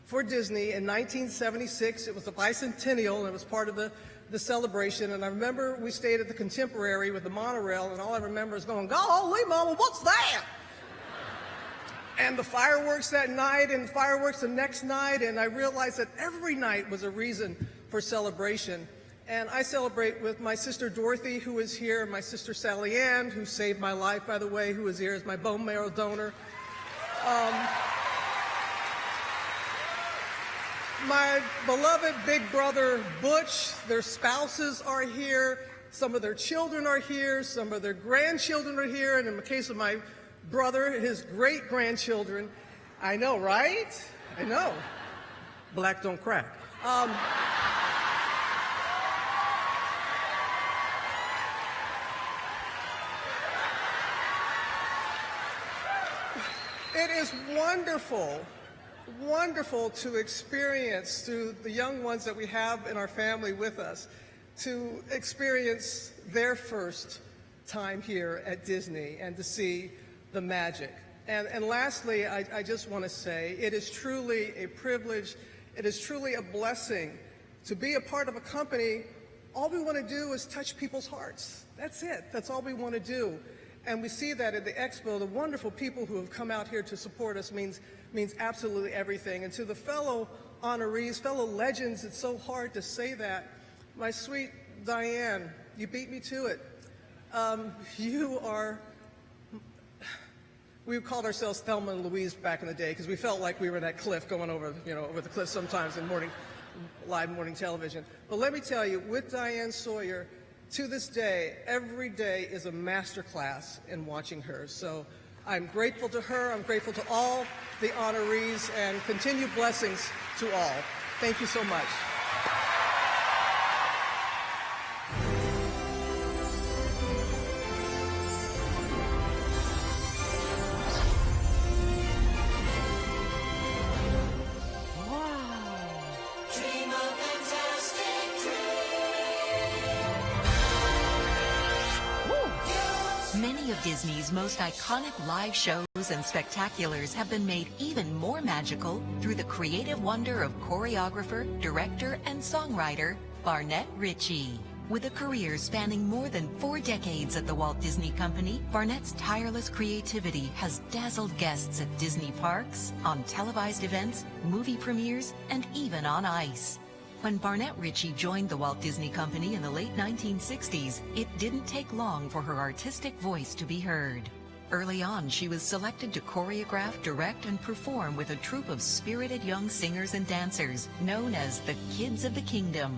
Speaker 19: for Disney in 1976. It was the bicentennial, and it was part of the celebration. And I remember we stayed at the Contemporary with the monorail, and all I remember is going, "Golly, Mama, what's that?" And the fireworks that night and fireworks the next night, and I realized that every night was a reason for celebration. And I celebrate with my sister Dorothy, who is here, and my sister Sally Ann, who saved my life, by the way, who is here as my bone marrow donor. My beloved big brother Butch, their spouses are here, some of their children are here, some of their grandchildren are here, and in the case of my brother, his great-grandchildren. I know, right? I know. Black don't crack. It is wonderful to experience, through the young ones that we have in our family with us, to experience their first time here at Disney and to see the magic. And lastly, I just want to say it is truly a privilege, it is truly a blessing to be a part of a company. All we want to do is touch people's hearts. That's it. That's all we want to do. And we see that at the expo. The wonderful people who have come out here to support us means absolutely everything. And to the fellow honorees, fellow legends, it's so hard to say that. My sweet Diane, you beat me to it. You are... We called ourselves Thelma and Louise back in the day because we felt like we were that cliff going over, over the cliff sometimes in live morning television. But let me tell you, with Diane Sawyer, to this day, every day is a master class in watching her. So I'm grateful to her. I'm grateful to all the honorees, and continued blessings to all. Thank you so much.
Speaker 8: Many of Disney's most iconic live shows and spectaculars have been made even more magical through the creative wonder of choreographer, director, and songwriter Barnett Ritchie. With a career spanning more than 4 decades at the Walt Disney Company, Barnett's tireless creativity has dazzled guests at Disney parks, on televised events, movie premieres, and even on ice. When Barnett Ritchie joined the Walt Disney Company in the late 1960s, it didn't take long for her artistic voice to be heard. Early on, she was selected to choreograph, direct, and perform with a troupe of spirited young singers and dancers known as the Kids of the Kingdom.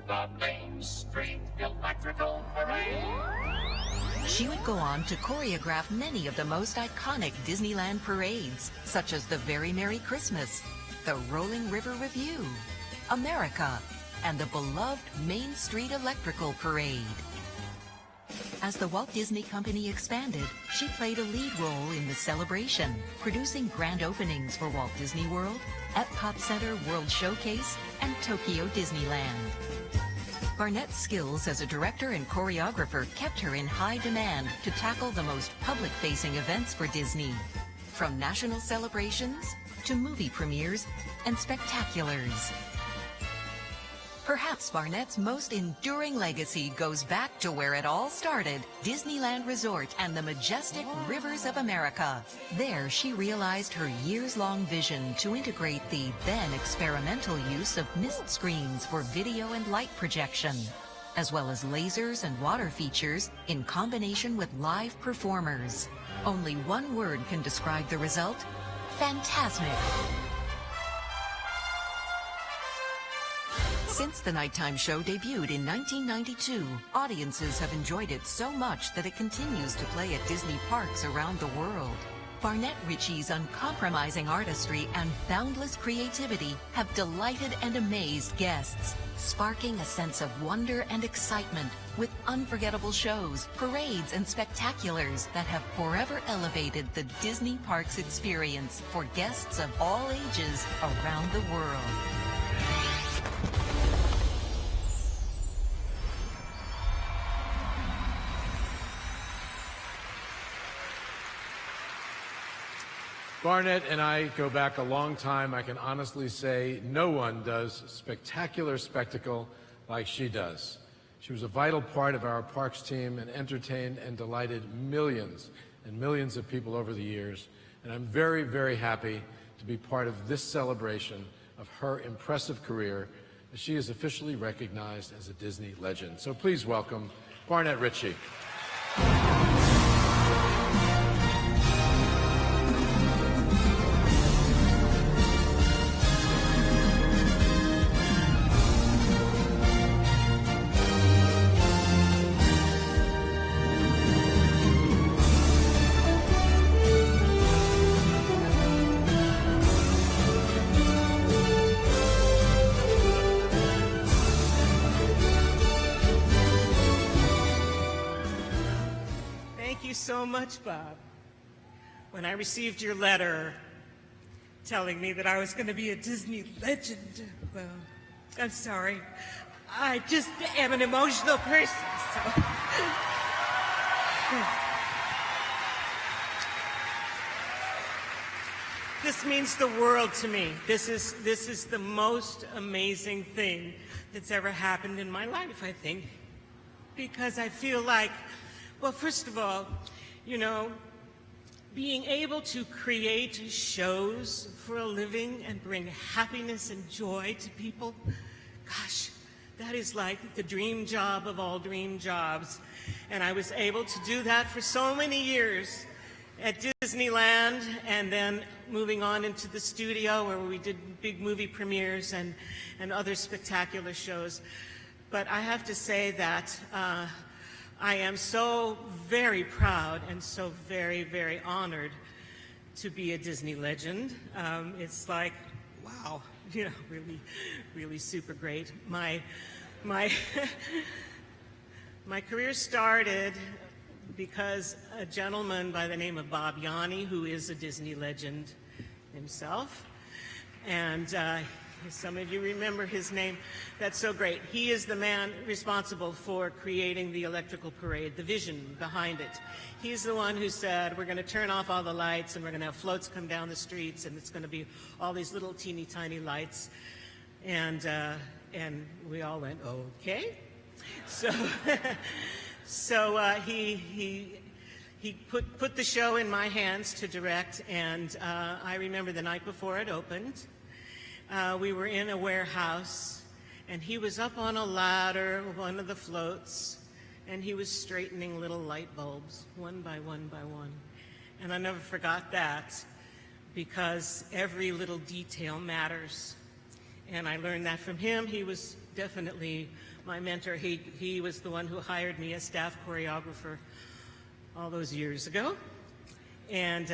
Speaker 15: The Main Street Electrical Parade.
Speaker 8: She would go on to choreograph many of the most iconic Disneyland parades, such as the Very Merry Christmas, the Rolling River Review, America, and the beloved Main Street Electrical Parade. As the Walt Disney Company expanded, she played a lead role in the celebration, producing grand openings for Walt Disney World, Epcot Center World Showcase, and Tokyo Disneyland. Barnett's skills as a director and choreographer kept her in high demand to tackle the most public-facing events for Disney, from national celebrations to movie premieres and spectaculars. Perhaps Barnett's most enduring legacy goes back to where it all started, Disneyland Resort and the majestic rivers of America. There, she realized her years-long vision to integrate the then experimental use of mist screens for video and light projection, as well as lasers and water features in combination with live performers. Only one word can describe the result: Fantasmic. Since the nighttime show debuted in 1992, audiences have enjoyed it so much that it continues to play at Disney parks around the world. Barnett Ritchie's uncompromising artistry and boundless creativity have delighted and amazed guests, sparking a sense of wonder and excitement with unforgettable shows, parades, and spectaculars that have forever elevated the Disney Parks experience for guests of all ages around the world.
Speaker 2: Barnett and I go back a long time. I can honestly say no one does spectacular spectacle like she does. She was a vital part of our parks team and entertained and delighted millions and millions of people over the years. And I'm very, very happy to be part of this celebration of her impressive career as she is officially recognized as a Disney legend. So please welcome Barnett Ritchie.
Speaker 21: So much, Bob. When I received your letter telling me that I was going to be a Disney legend, well, I'm sorry. I just am an emotional person, so. This means the world to me. This is the most amazing thing that's ever happened in my life, I think. Because I feel like, well, first of all, you know, being able to create shows for a living and bring happiness and joy to people, gosh, that is like the dream job of all dream jobs. And I was able to do that for so many years at Disneyland, and then moving on into the studio where we did big movie premieres and other spectacular shows. But I have to say that I am so very proud and so very, very honored to be a Disney legend. It's like, wow, you know, really, really super great. My career started because a gentleman by the name of Bob Yanni, who is a Disney legend himself, and some of you remember his name. That's so great. He is the man responsible for creating the electrical parade, the vision behind it. He's the one who said, we're going to turn off all the lights and we're going to have floats come down the streets, and it's going to be all these little teeny tiny lights. And we all went, okay. So, he put the show in my hands to direct, and I remember the night before it opened, we were in a warehouse, and he was up on a ladder, one of the floats, and he was straightening little light bulbs one by one by one. And I never forgot that, because every little detail matters. And I learned that from him. He was definitely my mentor. He was the one who hired me as staff choreographer all those years ago. And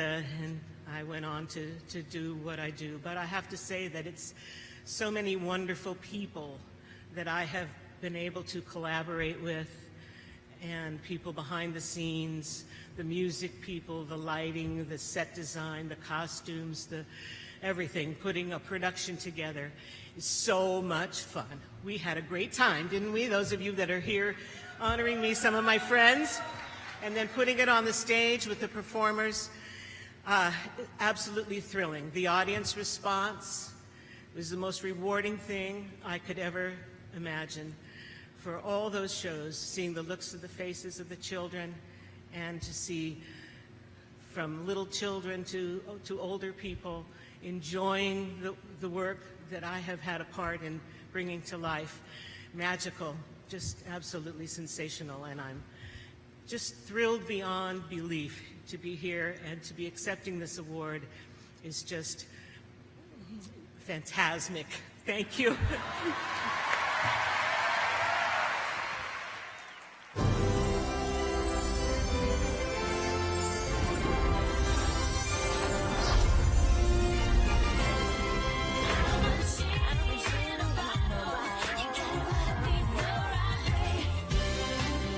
Speaker 21: I went on to do what I do. But I have to say that it's so many wonderful people that I have been able to collaborate with, and people behind the scenes, the music people, the lighting, the set design, the costumes, everything, putting a production together is so much fun. We had a great time, didn't we? Those of you that are here honoring me, some of my friends, and then putting it on the stage with the performers. Absolutely thrilling. The audience response was the most rewarding thing I could ever imagine. For all those shows, seeing the looks of the faces of the children, and to see from little children to older people enjoying the work that I have had a part in bringing to life. Magical, just absolutely sensational, and I'm just thrilled beyond belief to be here and to be accepting this award is just phantasmic. Thank you.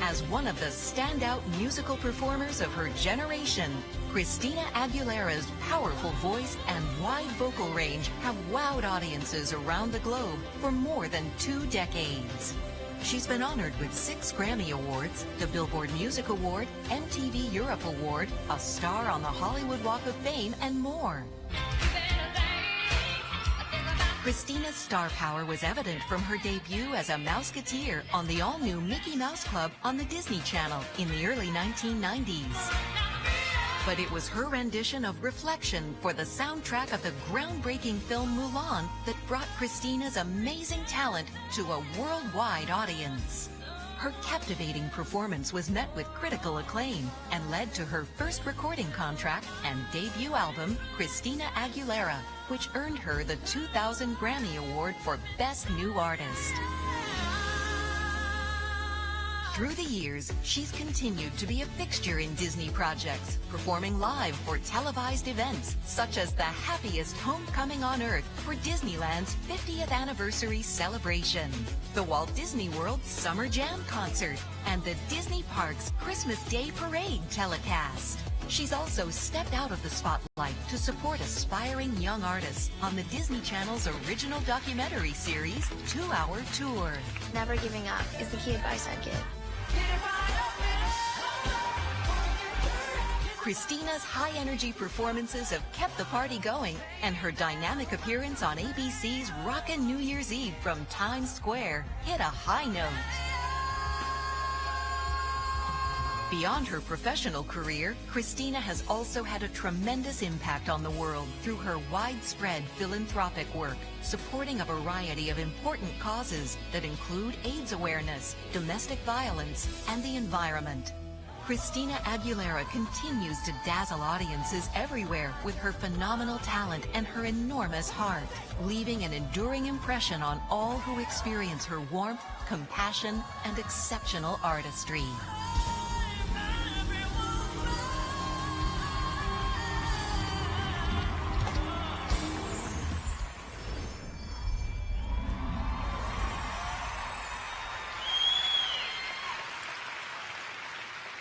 Speaker 8: As one of the standout musical performers of her generation, Christina Aguilera's powerful voice and wide vocal range have wowed audiences around the globe for more than 2 decades. She's been honored with 6 Grammy Awards, the Billboard Music Award, MTV Europe Award, a star on the Hollywood Walk of Fame, and more. Christina's star power was evident from her debut as a Mouseketeer on the all-new Mickey Mouse Club on the Disney Channel in the early 1990s. But it was her rendition of Reflection for the soundtrack of the groundbreaking film Mulan that brought Christina's amazing talent to a worldwide audience. Her captivating performance was met with critical acclaim and led to her first recording contract and debut album, Christina Aguilera, which earned her the 2000 Grammy Award for Best New Artist. Through the years, she's continued to be a fixture in Disney projects, performing live for televised events such as the happiest homecoming on Earth for Disneyland's 50th anniversary celebration, the Walt Disney World Summer Jam concert, and the Disney Parks Christmas Day Parade telecast. She's also stepped out of the spotlight to support aspiring young artists on the Disney Channel's original documentary series, 2-Hour Tour.
Speaker 6: Never giving up is the key advice I'd give.
Speaker 8: Christina's high-energy performances have kept the party going, and her dynamic appearance on ABC's Rockin' New Year's Eve from Times Square hit a high note. Beyond her professional career, Christina has also had a tremendous impact on the world through her widespread philanthropic work, supporting a variety of important causes that include AIDS awareness, domestic violence, and the environment. Christina Aguilera continues to dazzle audiences everywhere with her phenomenal talent and her enormous heart, leaving an enduring impression on all who experience her warmth, compassion, and exceptional artistry.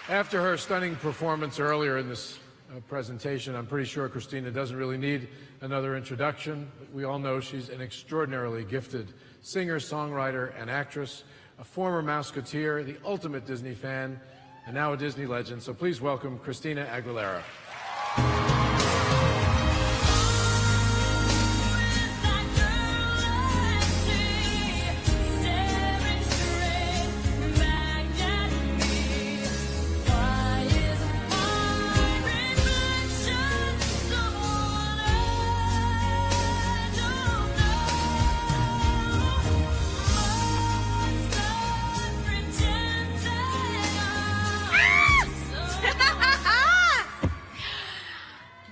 Speaker 2: After her stunning performance earlier in this presentation, I'm pretty sure Christina doesn't really need another introduction. We all know she's an extraordinarily gifted singer, songwriter, and actress, a former Mouseketeer, the ultimate Disney fan, and now a Disney legend. So please welcome Christina Aguilera.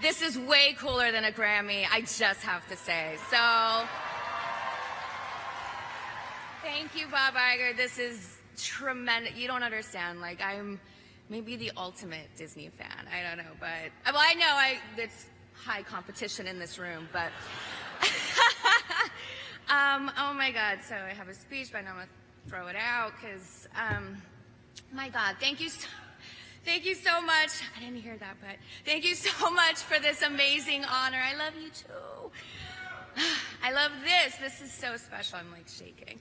Speaker 1: This is way cooler than a Grammy, I just have to say. So, thank you, Bob Iger. This is tremendous. You don't understand. Like, I'm maybe the ultimate Disney fan. I don't know, but well, I know it's high competition in this room, but oh my God. So I have a speech, but I'm gonna throw it out because my God, thank you so much. I didn't hear that, but thank you so much for this amazing honor. I love you too. I love this. This is so special. I'm like shaking.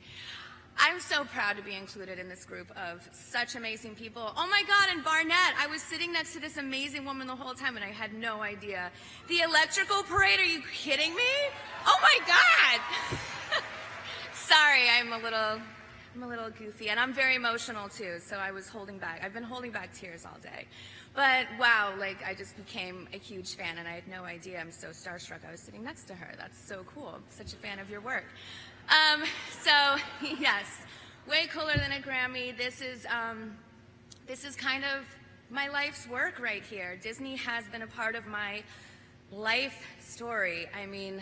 Speaker 1: I'm so proud to be included in this group of such amazing people. Oh my God, and Barnett, I was sitting next to this amazing woman the whole time and I had no idea. The Electrical Parade, are you kidding me? Oh my God. Sorry, I'm a little goofy, and I'm very emotional too, so I was holding back. I've been holding back tears all day. But wow, like I just became a huge fan, and I had no idea. I'm so starstruck. I was sitting next to her. That's so cool. I'm such a fan of your work. So yes, way cooler than a Grammy. This is kind of my life's work right here. Disney has been a part of my life story. I mean,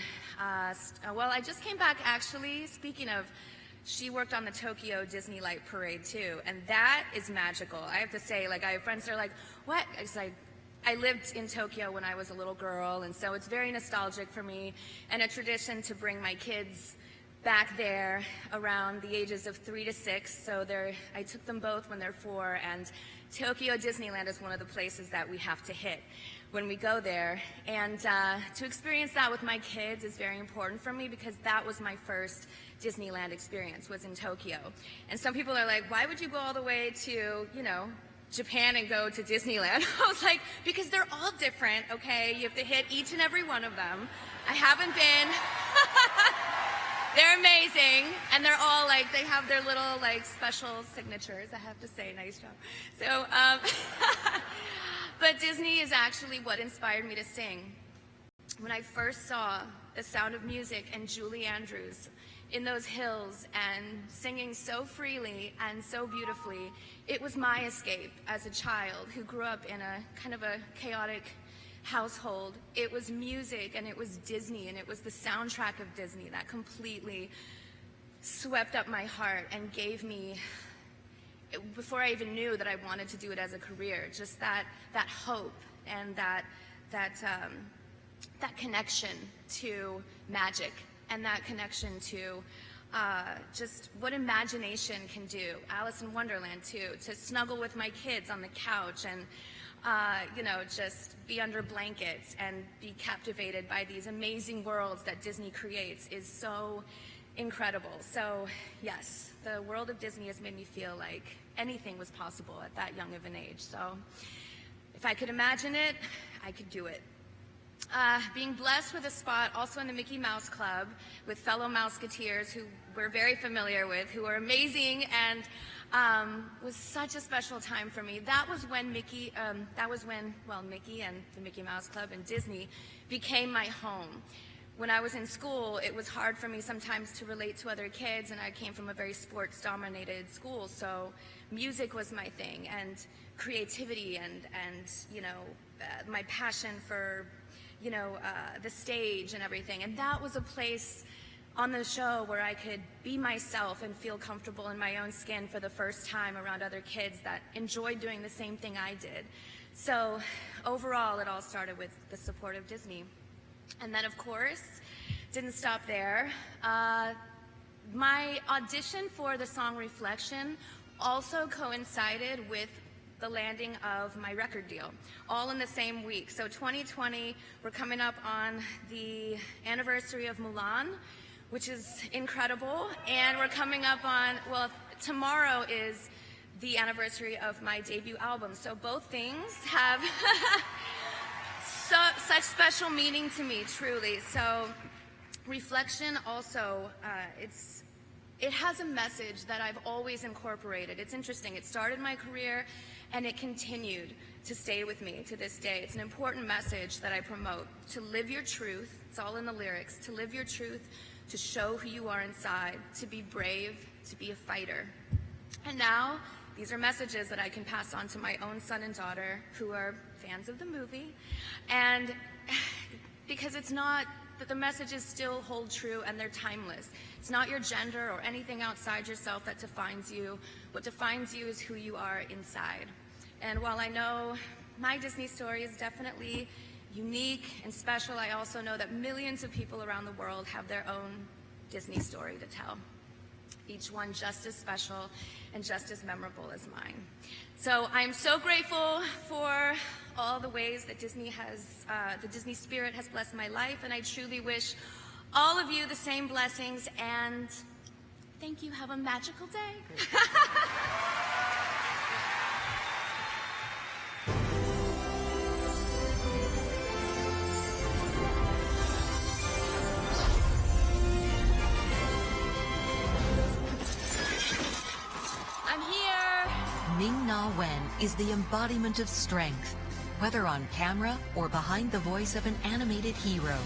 Speaker 1: well, I just came back actually, speaking of, she worked on the Tokyo Disney Light Parade too, and that is magical. I have to say, like, I have friends that are like, what? It's like, I lived in Tokyo when I was a little girl, and so it's very nostalgic for me, and a tradition to bring my kids back there around the ages of 3 to 6. So I took them both when they're 4, and Tokyo Disneyland is one of the places that we have to hit when we go there. And to experience that with my kids is very important for me, because that was my first Disneyland experience, was in Tokyo. And some people are like, why would you go all the way to, you know, Japan and go to Disneyland? I was like, because they're all different, okay? You have to hit each and every one of them. I haven't been. They're amazing, and they're all like, they have their little like special signatures, I have to say. Nice job. So, but Disney is actually what inspired me to sing. When I first saw The Sound of Music and Julie Andrews in those hills and singing so freely and so beautifully, it was my escape as a child who grew up in a kind of a chaotic household. It was music, and it was Disney, and it was the soundtrack of Disney that completely swept up my heart and gave me, before I even knew that I wanted to do it as a career, just that hope and that connection to magic, and that connection to just what imagination can do. Alice in Wonderland too, to snuggle with my kids on the couch and you know, just be under blankets and be captivated by these amazing worlds that Disney creates is so incredible. So yes, the world of Disney has made me feel like anything was possible at that young of an age. So if I could imagine it, I could do it. Being blessed with a spot also in the Mickey Mouse Club with fellow Mouseketeers who we're very familiar with, who are amazing, and was such a special time for me. That was when Mickey and the Mickey Mouse Club and Disney became my home. When I was in school, it was hard for me sometimes to relate to other kids, and I came from a very sports-dominated school, so music was my thing, and creativity, and you know, my passion for, you know, the stage and everything. And that was a place on the show where I could be myself and feel comfortable in my own skin for the first time around other kids that enjoyed doing the same thing I did. So overall, it all started with the support of Disney. And then, of course, didn't stop there. My audition for the song Reflection also coincided with the landing of my record deal, all in the same week. So 2020, we're coming up on the anniversary of Mulan, which is incredible, and we're coming up on, well, tomorrow is the anniversary of my debut album, so both things have such special meaning to me, truly. So Reflection also, it has a message that I've always incorporated. It's interesting, it started my career, and it continued to stay with me to this day. It's an important message that I promote, to live your truth. It's all in the lyrics. To live your truth, to show who you are inside, to be brave, to be a fighter. And now, these are messages that I can pass on to my own son and daughter who are fans of the movie. And because it's not, that the messages still hold true and they're timeless. It's not your gender or anything outside yourself that defines you. What defines you is who you are inside. And while I know my Disney story is definitely unique and special, I also know that millions of people around the world have their own Disney story to tell. Each one just as special and just as memorable as mine. So I'm so grateful for all the ways that Disney has, the Disney spirit has blessed my life, and I truly wish all of you the same blessings, and thank you. Have a magical day.
Speaker 8: Ming-Na Wen is the embodiment of strength. Whether on camera or behind the voice of an animated hero,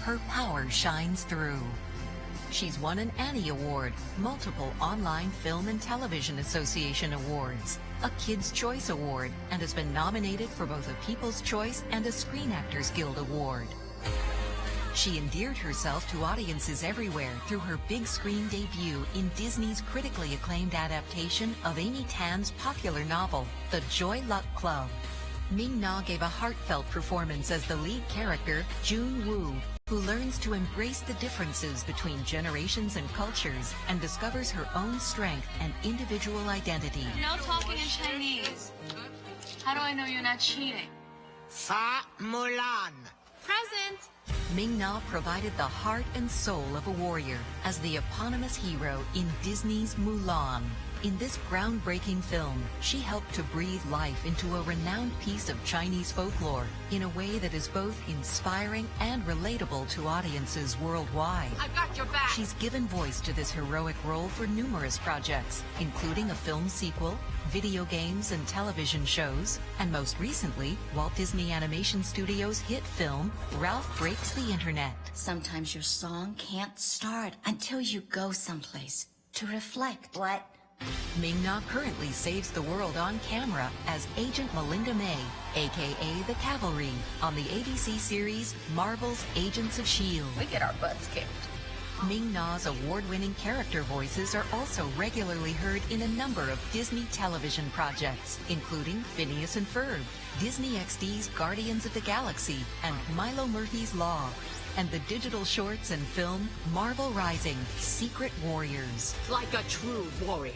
Speaker 8: her power shines through. She's won an Annie Award, multiple Online Film and Television Association awards, a Kids' Choice Award, and has been nominated for both a People's Choice and a Screen Actors Guild Award. She endeared herself to audiences everywhere through her big screen debut in Disney's critically acclaimed adaptation of Amy Tan's popular novel, The Joy Luck Club. Ming-Na gave a heartfelt performance as the lead character, Jun Woo, who learns to embrace the differences between generations and cultures and discovers her own strength and individual identity.
Speaker 1: No talking in Chinese. How do I know you're not cheating?
Speaker 3: Fa Mulan.
Speaker 1: Present.
Speaker 8: Ming-Na provided the heart and soul of a warrior as the eponymous hero in Disney's Mulan. In this groundbreaking film, she helped to breathe life into a renowned piece of Chinese folklore in a way that is both inspiring and relatable to audiences worldwide.
Speaker 1: I've got your back.
Speaker 8: She's given voice to this heroic role for numerous projects, including a film sequel, video games and television shows, and most recently, Walt Disney Animation Studios' hit film, Ralph Breaks the Internet.
Speaker 6: Sometimes your song can't start until you go someplace to reflect. What?
Speaker 8: Ming-Na currently saves the world on camera as Agent Melinda May, aka the Cavalry, on the ABC series Marvel's Agents of S.H.I.E.L.D.
Speaker 1: We get our butts kicked.
Speaker 8: Ming-Na's award-winning character voices are also regularly heard in a number of Disney television projects, including Phineas and Ferb, Disney XD's Guardians of the Galaxy, and Milo Murphy's Law, and the digital shorts and film Marvel Rising: Secret Warriors.
Speaker 3: Like a true warrior.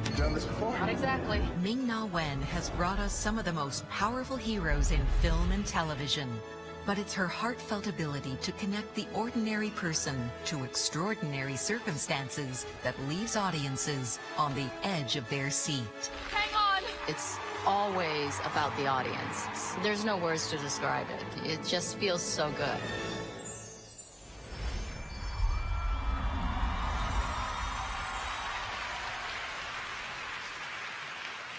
Speaker 12: You done this before?
Speaker 1: Not exactly.
Speaker 8: Ming-Na Wen has brought us some of the most powerful heroes in film and television. But it's her heartfelt ability to connect the ordinary person to extraordinary circumstances that leaves audiences on the edge of their seat.
Speaker 1: Hang on.
Speaker 5: It's always about the audience. There's no words to describe it. It just feels so good.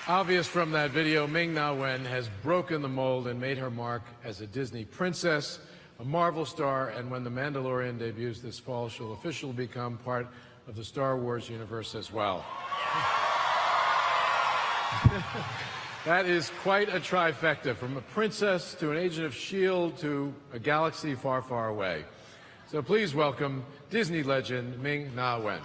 Speaker 2: Obvious from that video, Ming-Na Wen has broken the mold and made her mark as a Disney princess, a Marvel star, and when The Mandalorian debuts this fall, she'll officially become part of the Star Wars universe as well. That is quite a trifecta, from a princess to an agent of S.H.I.E.L.D. to a galaxy far, far away. So please welcome Disney legend Ming-Na Wen.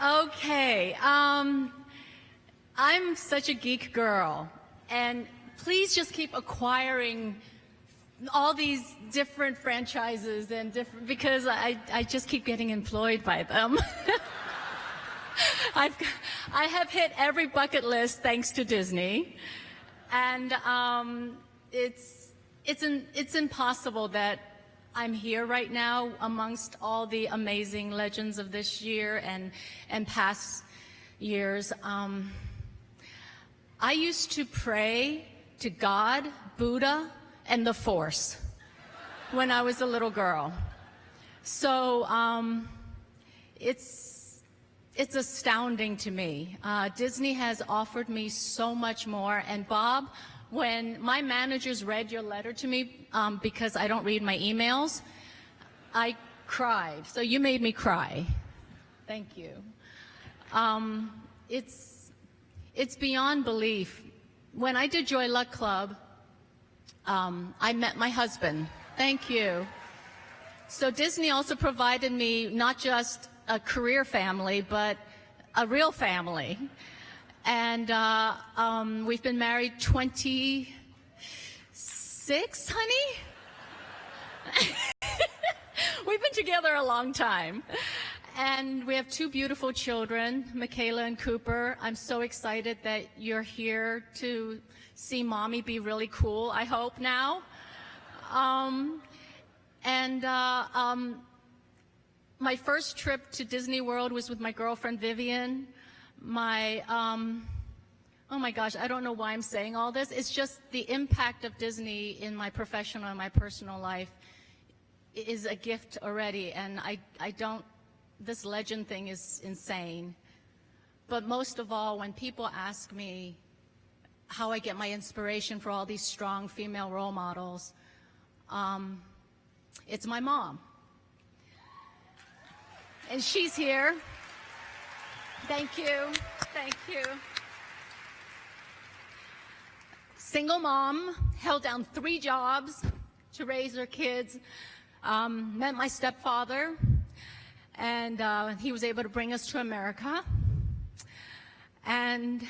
Speaker 22: Okay, I'm such a geek girl, and please just keep acquiring all these different franchises and different, because I just keep getting employed by them. I have hit every bucket list thanks to Disney, and it's impossible that I'm here right now amongst all the amazing legends of this year and past years. I used to pray to God, Buddha, and the Force when I was a little girl. So it's astounding to me. Disney has offered me so much more. And Bob, when my managers read your letter to me, because I don't read my emails, I cried. So you made me cry. Thank you. It's beyond belief. When I did Joy Luck Club, I met my husband. Thank you. So Disney also provided me not just a career family, but a real family. And we've been married 26, honey? We've been together a long time. And we have two beautiful children, Michaela and Cooper. I'm so excited that you're here to see Mommy be really cool, I hope now. My first trip to Disney World was with my girlfriend Vivian. Oh my gosh, I don't know why I'm saying all this. It's just the impact of Disney in my professional and my personal life is a gift already, and I don't, this legend thing is insane. But most of all, when people ask me how I get my inspiration for all these strong female role models, it's my mom. And she's here. Thank you. Thank you. Single mom, held down 3 jobs to raise her kids. Met my stepfather, and he was able to bring us to America. And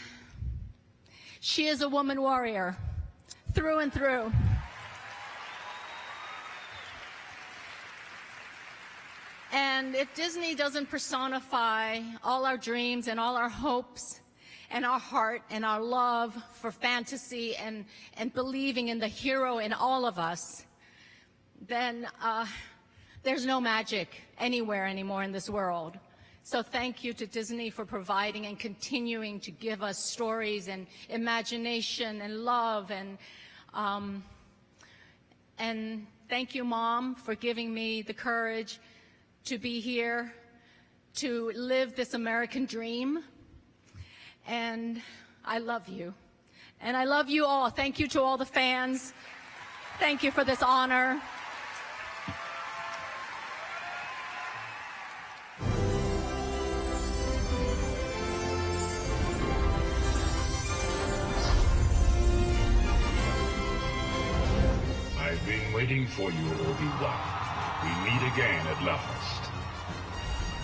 Speaker 22: she is a woman warrior, through and through. And if Disney doesn't personify all our dreams and all our hopes and our heart and our love for fantasy and believing in the hero in all of us, then there's no magic anywhere anymore in this world. So thank you to Disney for providing and continuing to give us stories and imagination and love, and thank you, Mom, for giving me the courage to be here, to live this American dream. And I love you. And I love you all. Thank you to all the fans. Thank you for this honor.
Speaker 4: I've been waiting for you, Obi-Wan. We meet again at last.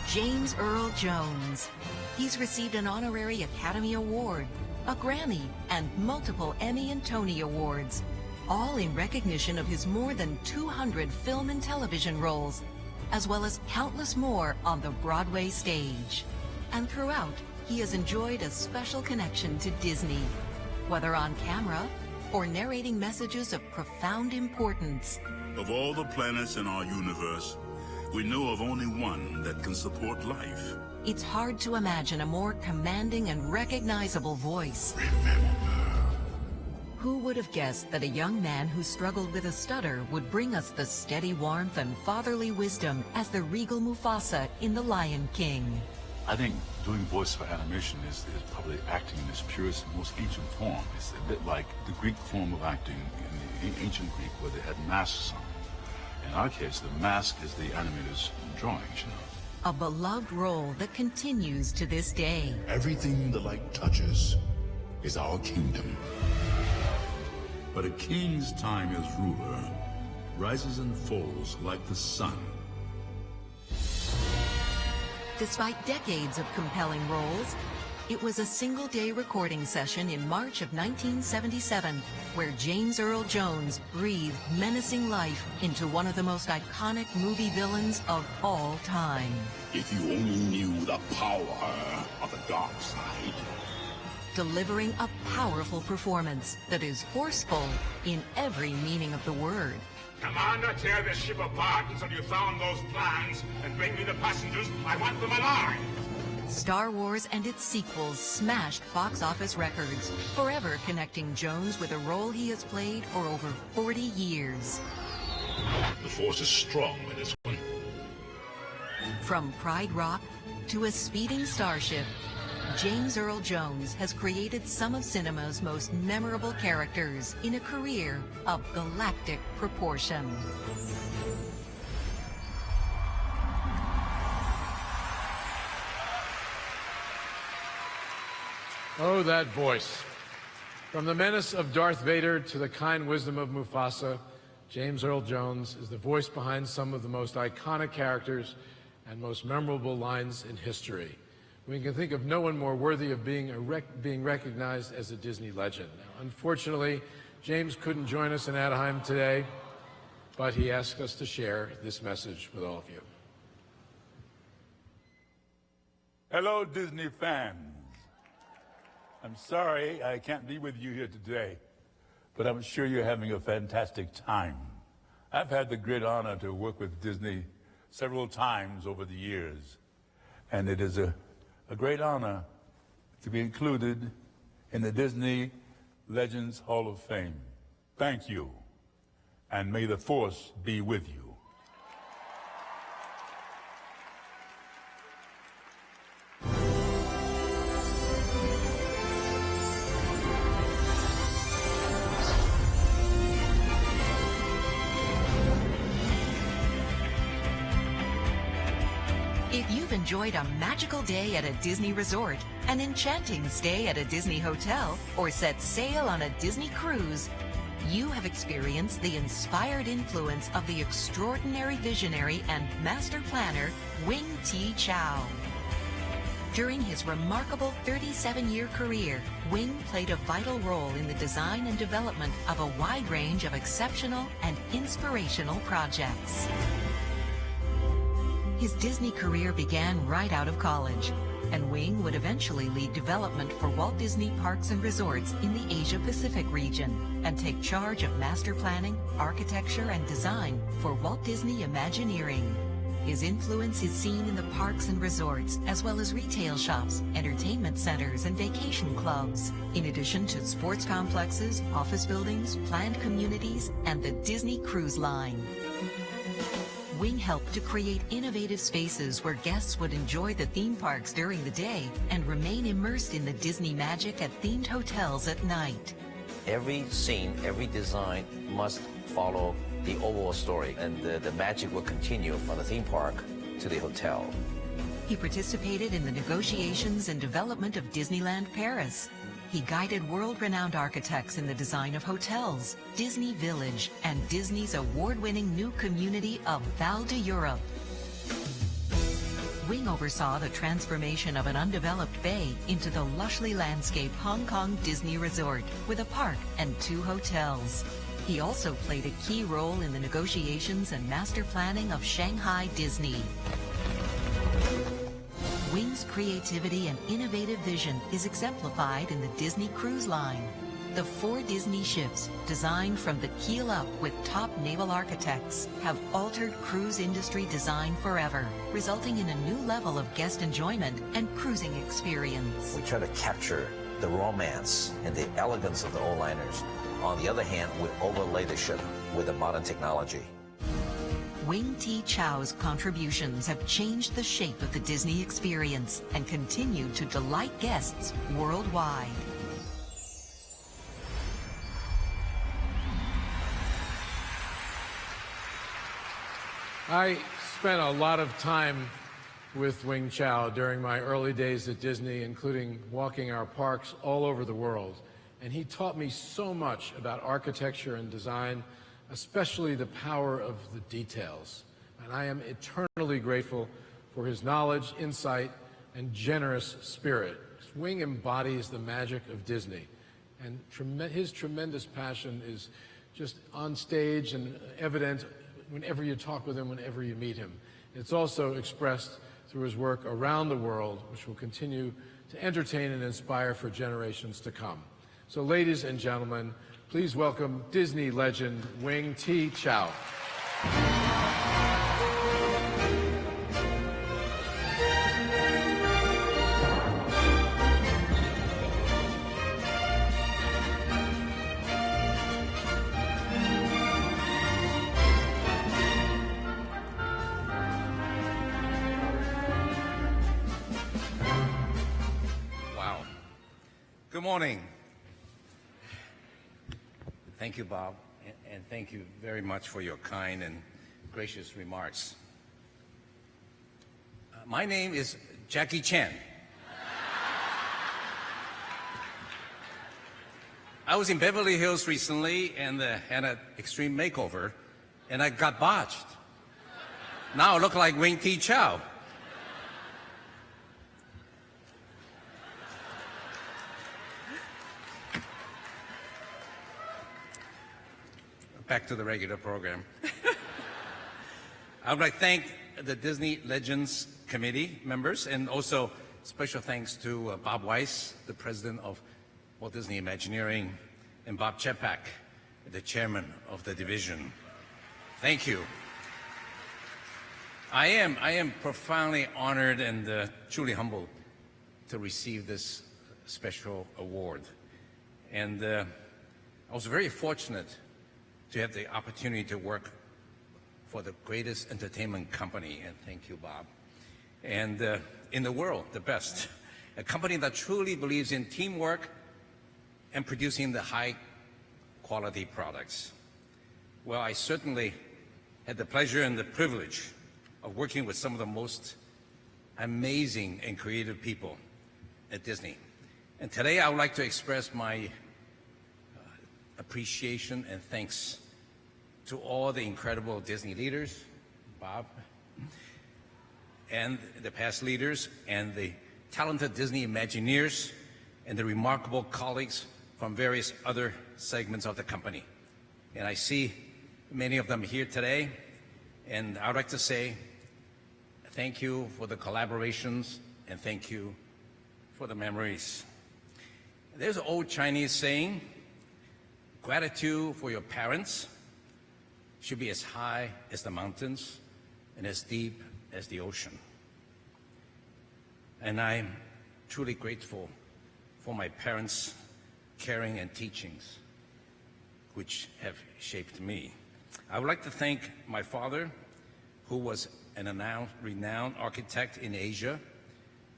Speaker 8: James Earl Jones. He's received an honorary Academy Award, a Grammy, and multiple Emmy and Tony Awards, all in recognition of his more than 200 film and television roles, as well as countless more on the Broadway stage. And throughout, he has enjoyed a special connection to Disney, whether on camera or narrating messages of profound importance.
Speaker 9: Of all the planets in our universe, we know of only one that can support life.
Speaker 8: It's hard to imagine a more commanding and recognizable voice. Who would have guessed that a young man who struggled with a stutter would bring us the steady warmth and fatherly wisdom as the regal Mufasa in The Lion King?
Speaker 4: I think doing voice for animation is probably acting in its purest and most ancient form. It's a bit like the Greek form of acting in the ancient Greek where they had masks on. In our case, the mask is the animator's drawings, you know.
Speaker 8: A beloved role that continues to this day.
Speaker 9: Everything the light touches is our kingdom. But a king's time as ruler rises and falls like the sun.
Speaker 8: Despite decades of compelling roles, it was a single-day recording session in March of 1977 where James Earl Jones breathed menacing life into one of the most iconic movie villains of all time.
Speaker 9: If you only knew the power of the dark side.
Speaker 8: Delivering a powerful performance that is forceful in every meaning of the word.
Speaker 4: Commander, tear this ship apart until you found those plans and bring me the passengers. I want them alive.
Speaker 8: Star Wars and its sequels smashed box office records, forever connecting Jones with a role he has played for over 40 years.
Speaker 9: The Force is strong in this one.
Speaker 8: From Pride Rock to a speeding starship, James Earl Jones has created some of cinema's most memorable characters in a career of galactic proportion.
Speaker 2: Oh, that voice. From the menace of Darth Vader to the kind wisdom of Mufasa, James Earl Jones is the voice behind some of the most iconic characters and most memorable lines in history. We can think of no one more worthy of being recognized as a Disney legend. Now, unfortunately, James couldn't join us in Anaheim today, but he asked us to share this message with all of you.
Speaker 4: Hello, Disney fans. I'm sorry I can't be with you here today, but I'm sure you're having a fantastic time. I've had the great honor to work with Disney several times over the years, and it is a great honor to be included in the Disney Legends Hall of Fame. Thank you, and may the Force be with you.
Speaker 8: enjoyed a magical day at a Disney resort, an enchanting stay at a Disney hotel, or set sail on a Disney cruise, you have experienced the inspired influence of the extraordinary visionary and master planner, Wing T. Chow. During his remarkable 37-year career, Wing played a vital role in the design and development of a wide range of exceptional and inspirational projects. His Disney career began right out of college, and Wing would eventually lead development for Walt Disney Parks and Resorts in the Asia-Pacific region and take charge of master planning, architecture, and design for Walt Disney Imagineering. His influence is seen in the parks and resorts, as well as retail shops, entertainment centers, and vacation clubs, in addition to sports complexes, office buildings, planned communities, and the Disney Cruise Line. Wing helped to create innovative spaces where guests would enjoy the theme parks during the day and remain immersed in the Disney magic at themed hotels at night.
Speaker 7: Every scene, every design must follow the overall story, and the magic will continue from the theme park to the hotel.
Speaker 8: He participated in the negotiations and development of Disneyland Paris. He guided world-renowned architects in the design of hotels, Disney Village, and Disney's award-winning new community of Val d'Europe. Wing oversaw the transformation of an undeveloped bay into the lushly landscaped Hong Kong Disney Resort with a park and 2 hotels. He also played a key role in the negotiations and master planning of Shanghai Disney. Wing's creativity and innovative vision is exemplified in the Disney Cruise Line. The 4 Disney ships, designed from the keel up with top naval architects, have altered cruise industry design forever, resulting in a new level of guest enjoyment and cruising experience.
Speaker 7: We try to capture the romance and the elegance of the old liners. On the other hand, we overlay the ship with the modern technology.
Speaker 8: Wing T. Chow's contributions have changed the shape of the Disney experience and continue to delight guests worldwide.
Speaker 2: I spent a lot of time with Wing Chow during my early days at Disney, including walking our parks all over the world. And he taught me so much about architecture and design, especially the power of the details. And I am eternally grateful for his knowledge, insight, and generous spirit. Wing embodies the magic of Disney, and his tremendous passion is just on stage and evident whenever you talk with him, whenever you meet him. It's also expressed through his work around the world, which will continue to entertain and inspire for generations to come. So, ladies and gentlemen, please welcome Disney legend Wing T. Chow.
Speaker 13: Wow. Good morning. Thank you, Bob, and thank you very much for your kind and gracious remarks. My name is Jackie Chan. I was in Beverly Hills recently and had an extreme makeover, and I got botched. Now I look like Wing T. Chow. Back to the regular program. I would like to thank the Disney Legends Committee members, and also special thanks to Bob Weiss, the president of Walt Disney Imagineering, and Bob Chapek, the chairman of the division. Thank you. I am profoundly honored and truly humbled to receive this special award. And I was very fortunate to have the opportunity to work for the greatest entertainment company, and thank you, Bob, and in the world, the best. A company that truly believes in teamwork and producing the high-quality products. Well, I certainly had the pleasure and the privilege of working with some of the most amazing and creative people at Disney. And today I would like to express my appreciation and thanks to all the incredible Disney leaders, Bob, and the past leaders, and the talented Disney Imagineers, and the remarkable colleagues from various other segments of the company. And I see many of them here today, and I would like to say thank you for the collaborations, and thank you for the memories. There's an old Chinese saying, gratitude for your parents should be as high as the mountains and as deep as the ocean. And I'm truly grateful for my parents' caring and teachings, which have shaped me. I would like to thank my father, who was an renowned architect in Asia.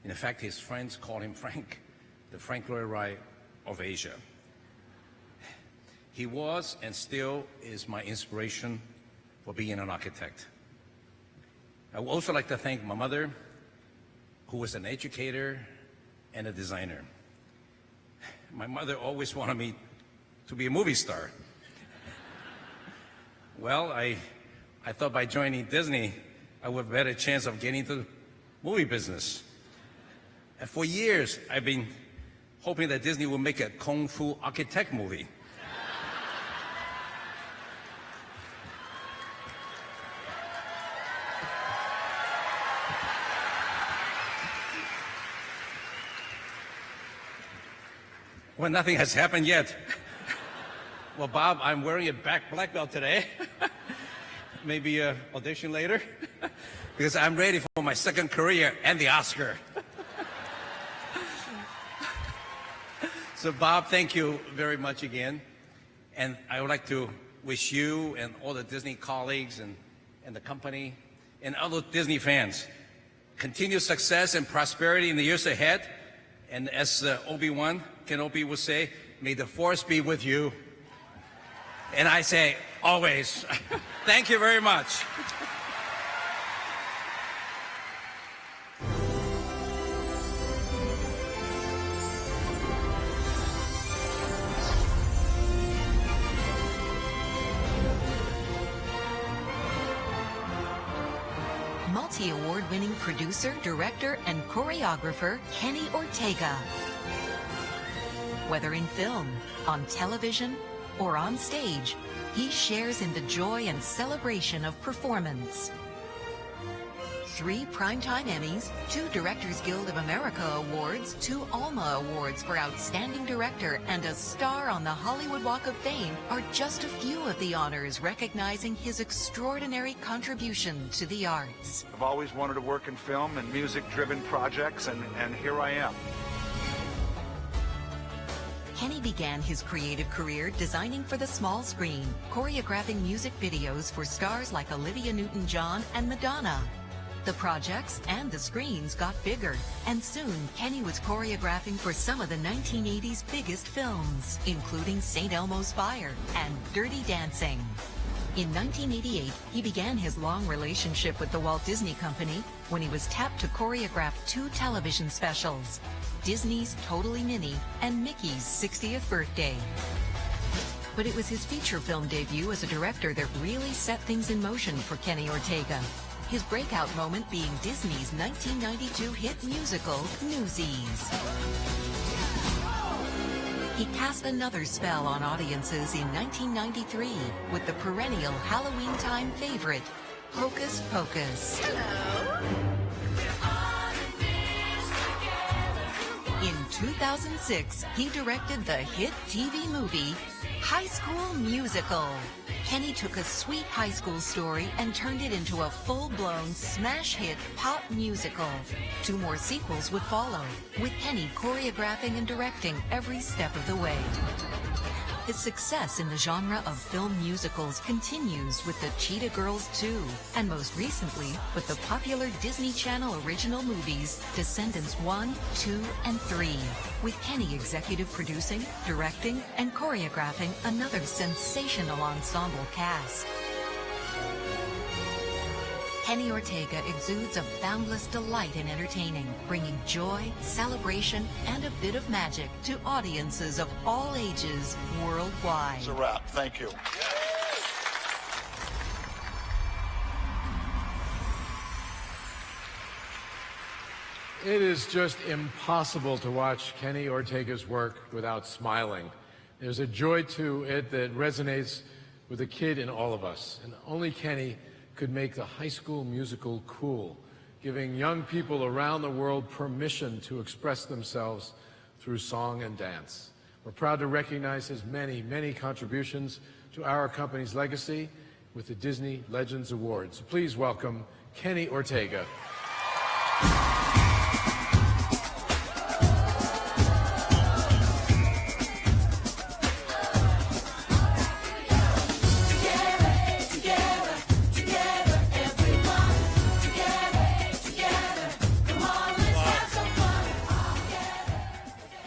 Speaker 13: In fact, his friends called him Frank, the Frank Lloyd Wright of Asia. He was and still is my inspiration for being an architect. I would also like to thank my mother, who was an educator and a designer. My mother always wanted me to be a movie star. Well, I thought by joining Disney, I would have a better chance of getting into the movie business. And for years, I've been hoping that Disney would make a Kung Fu architect movie. Well, nothing has happened yet. Well, Bob, I'm wearing a black belt today. Maybe audition later, because I'm ready for my second career and the Oscar. So, Bob, thank you very much again. And I would like to wish you and all the Disney colleagues and the company and other Disney fans continued success and prosperity in the years ahead. And as Obi-Wan Kenobi would say, may the Force be with you. And I say, always. Thank you very much.
Speaker 8: Multi-award-winning producer, director, and choreographer Kenny Ortega. Whether in film, on television, or on stage, he shares in the joy and celebration of performance. 3 Primetime Emmys, 2 Directors Guild of America Awards, 2 Alma Awards for Outstanding Director, and a star on the Hollywood Walk of Fame are just a few of the honors recognizing his extraordinary contribution to the arts.
Speaker 11: I've always wanted to work in film and music-driven projects, and here I am.
Speaker 8: Kenny began his creative career designing for the small screen, choreographing music videos for stars like Olivia Newton-John and Madonna. The projects and the screens got bigger, and soon Kenny was choreographing for some of the 1980s biggest films, including St. Elmo's Fire and Dirty Dancing. In 1988, he began his long relationship with the Walt Disney Company when he was tapped to choreograph 2 television specials, Disney's Totally Minnie and Mickey's 60th birthday. But it was his feature film debut as a director that really set things in motion for Kenny Ortega. His breakout moment being Disney's 1992 hit musical, Newsies. He cast another spell on audiences in 1993 with the perennial Halloween time favorite, Hocus Pocus.
Speaker 1: Hello.
Speaker 8: In 2006, he directed the hit TV movie, High School Musical. Kenny took a sweet high school story and turned it into a full-blown smash hit pop musical. 2 more sequels would follow, with Kenny choreographing and directing every step of the way. His success in the genre of film musicals continues with the Cheetah Girls 2, and most recently with the popular Disney Channel original movies Descendants 1, 2, and 3, with Kenny executive producing, directing, and choreographing another sensational ensemble cast. Kenny Ortega exudes a boundless delight in entertaining, bringing joy, celebration, and a bit of magic to audiences of all ages worldwide.
Speaker 11: It's a wrap. Thank you.
Speaker 2: It is just impossible to watch Kenny Ortega's work without smiling. There's a joy to it that resonates with the kid in all of us, and only Kenny could make the High School Musical cool, giving young people around the world permission to express themselves through song and dance. We're proud to recognize his many, many contributions to our company's legacy with the Disney Legends Awards. So please welcome Kenny Ortega.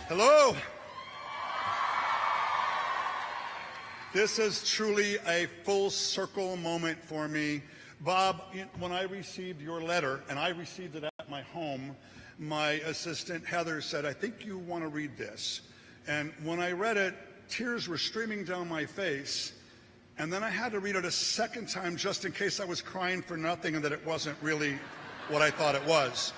Speaker 14: Hello. This is truly a full circle moment for me. Bob, when I received your letter, and I received it at my home, my assistant Heather said, I think you want to read this. And when I read it, tears were streaming down my face. And then I had to read it a second time just in case I was crying for nothing and that it wasn't really what I thought it was.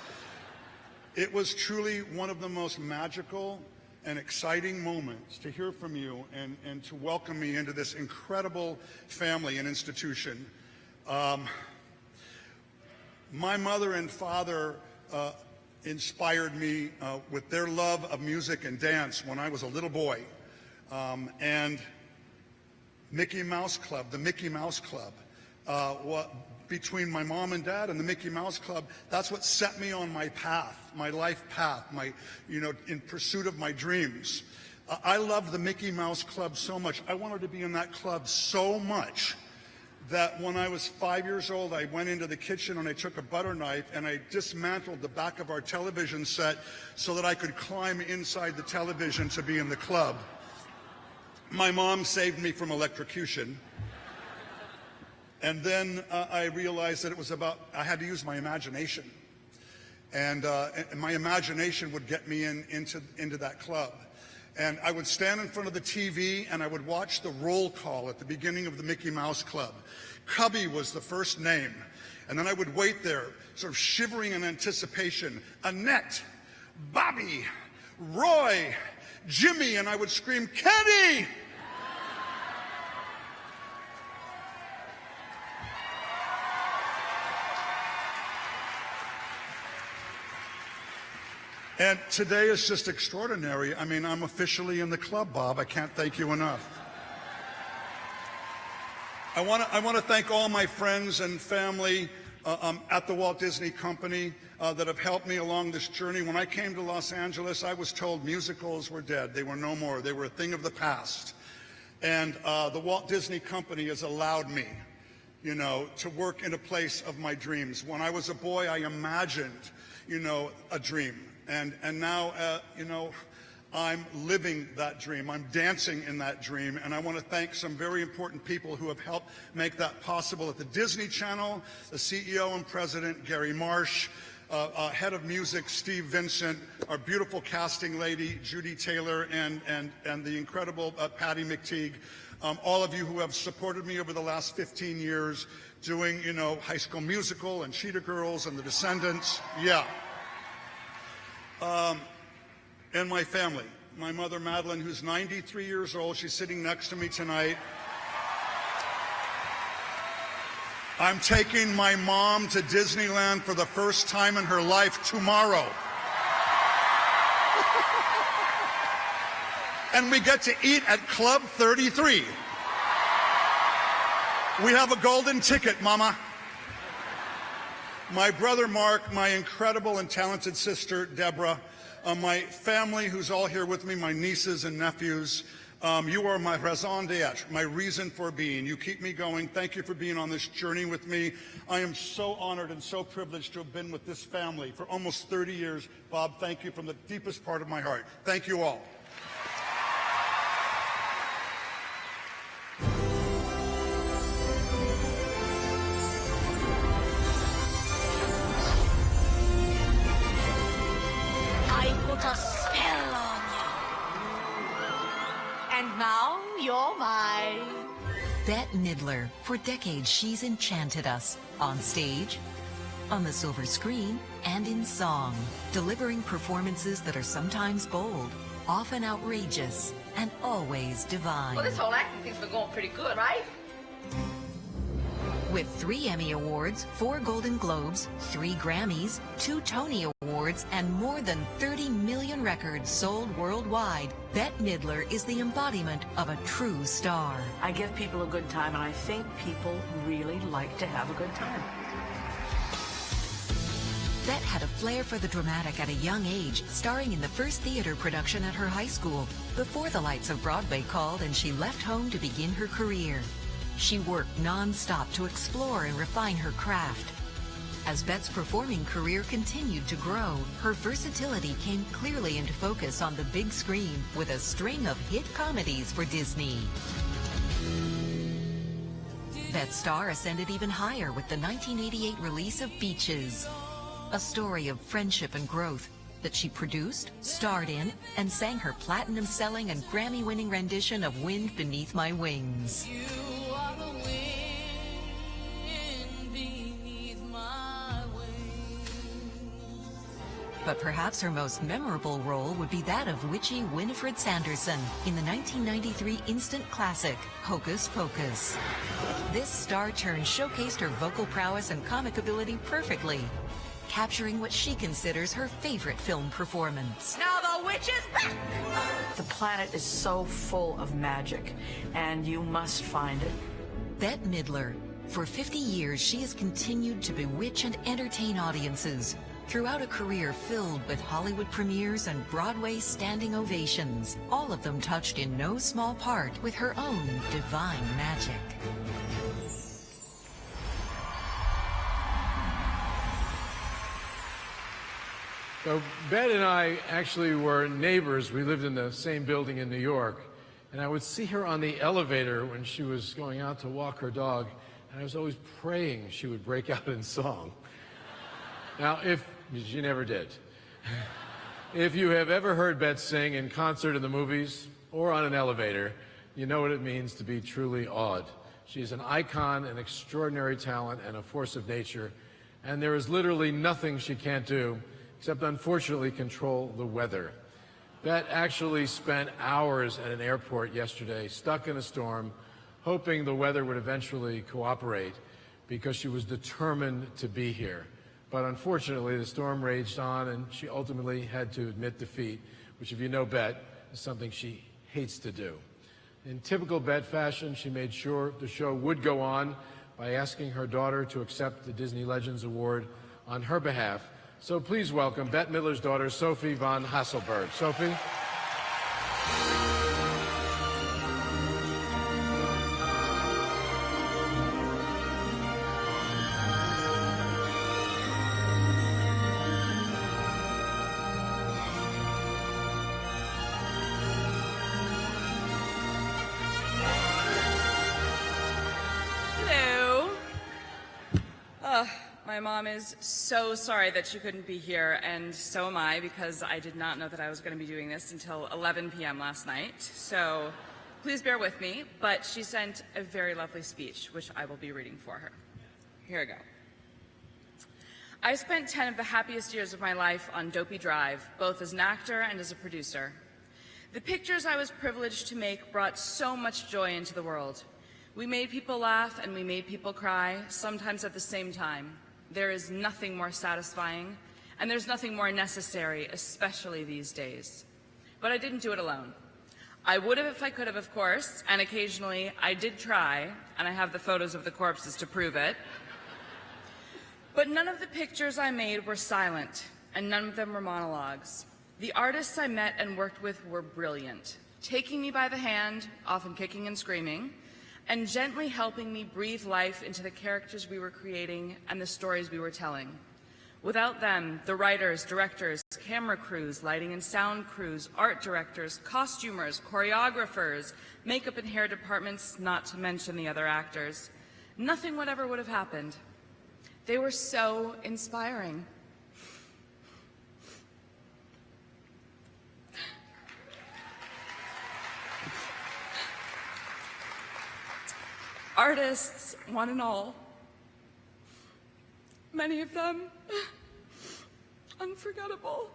Speaker 14: It was truly one of the most magical and exciting moments to hear from you and to welcome me into this incredible family and institution. My mother and father inspired me with their love of music and dance when I was a little boy. And Mickey Mouse Club, the Mickey Mouse Club, between my mom and dad and the Mickey Mouse Club, that's what set me on my path, my life path, in pursuit of my dreams. I loved the Mickey Mouse Club so much. I wanted to be in that club so much that when I was 5 years old, I went into the kitchen and I took a butter knife and I dismantled the back of our television set so that I could climb inside the television to be in the club. My mom saved me from electrocution. And then I realized that it was I had to use my imagination. And my imagination would get me into that club. And I would stand in front of the TV and I would watch the roll call at the beginning of the Mickey Mouse Club. Cubby was the first name. And then I would wait there, sort of shivering in anticipation. Annette, Bobby, Roy, Jimmy, and I would scream, Kenny! And today is just extraordinary. I mean, I'm officially in the club, Bob. I can't thank you enough. I want to thank all my friends and family at the Walt Disney Company that have helped me along this journey. When I came to Los Angeles, I was told musicals were dead. They were no more. They were a thing of the past. And the Walt Disney Company has allowed me, to work in a place of my dreams. When I was a boy, I imagined, a dream. And now, I'm living that dream. I'm dancing in that dream. And I want to thank some very important people who have helped make that possible at the Disney Channel, the CEO and president, Gary Marsh, head of music, Steve Vincent, our beautiful casting lady, Judy Taylor, and the incredible Patty McTeague. All of you who have supported me over the last 15 years doing, High School Musical and Cheetah Girls and The Descendants. Yeah. And my family, my mother Madeline, who's 93 years old, she's sitting next to me tonight. I'm taking my mom to Disneyland for the first time in her life tomorrow. And we get to eat at Club 33. We have a golden ticket, Mama. My brother Mark, my incredible and talented sister Deborah, my family who's all here with me, my nieces and nephews, you are my raison d'etre, my reason for being. You keep me going. Thank you for being on this journey with me. I am so honored and so privileged to have been with this family for almost 30 years. Bob, thank you from the deepest part of my heart. Thank you all.
Speaker 8: Midler. For decades, she's enchanted us on stage, on the silver screen, and in song, delivering performances that are sometimes bold, often outrageous, and always divine.
Speaker 10: Well, this whole acting thing's been going pretty good, right?
Speaker 8: With 3 Emmy Awards, 4 Golden Globes, 3 Grammys, 2 Tony Awards, and more than 30 million records sold worldwide, Bette Midler is the embodiment of a true star.
Speaker 10: I give people a good time, and I think people really like to have a good time.
Speaker 8: Bette had a flair for the dramatic at a young age, starring in the first theater production at her high school, before the lights of Broadway called and she left home to begin her career. She worked non-stop to explore and refine her craft. As Bette's performing career continued to grow, her versatility came clearly into focus on the big screen with a string of hit comedies for Disney. Bette's star ascended even higher with the 1988 release of Beaches, a story of friendship and growth that she produced, starred in, and sang her platinum-selling and Grammy-winning rendition of Wind Beneath My Wings. But perhaps her most memorable role would be that of witchy Winifred Sanderson in the 1993 instant classic, Hocus Pocus. This star turn showcased her vocal prowess and comic ability perfectly, capturing what she considers her favorite film performance.
Speaker 10: Now the witch is back! The planet is so full of magic, and you must find it.
Speaker 8: Bette Midler. For 50 years, she has continued to bewitch and entertain audiences throughout a career filled with Hollywood premieres and Broadway standing ovations, all of them touched in no small part with her own divine magic.
Speaker 2: So Bette and I actually were neighbors. We lived in the same building in New York. And I would see her on the elevator when she was going out to walk her dog. And I was always praying she would break out in song. Now, she never did. If you have ever heard Bette sing in concert, in the movies, or on an elevator, you know what it means to be truly awed. She is an icon, an extraordinary talent, and a force of nature. And there is literally nothing she can't do except, unfortunately, control the weather. Bette actually spent hours at an airport yesterday, stuck in a storm, hoping the weather would eventually cooperate because she was determined to be here. But unfortunately, the storm raged on, and she ultimately had to admit defeat, which, if you know Bette, is something she hates to do. In typical Bette fashion, she made sure the show would go on by asking her daughter to accept the Disney Legends Award on her behalf. So please welcome Bette Midler's daughter, Sophie von Hasselberg. Sophie?
Speaker 16: My mom is so sorry that she couldn't be here, and so am I, because I did not know that I was going to be doing this until 11 p.m. last night. So please bear with me, but she sent a very lovely speech, which I will be reading for her. Here we go. I spent 10 of the happiest years of my life on Dopey Drive, both as an actor and as a producer. The pictures I was privileged to make brought so much joy into the world. We made people laugh and we made people cry, sometimes at the same time. There is nothing more satisfying, and there's nothing more necessary, especially these days. But I didn't do it alone. I would have if I could have, of course, and occasionally I did try, and I have the photos of the corpses to prove it. But none of the pictures I made were silent, and none of them were monologues. The artists I met and worked with were brilliant, taking me by the hand, often kicking and screaming, and gently helping me breathe life into the characters we were creating and the stories we were telling. Without them, the writers, directors, camera crews, lighting and sound crews, art directors, costumers, choreographers, makeup and hair departments, not to mention the other actors, nothing whatever would have happened. They were so inspiring. artists, one and all. Many of them unforgettable.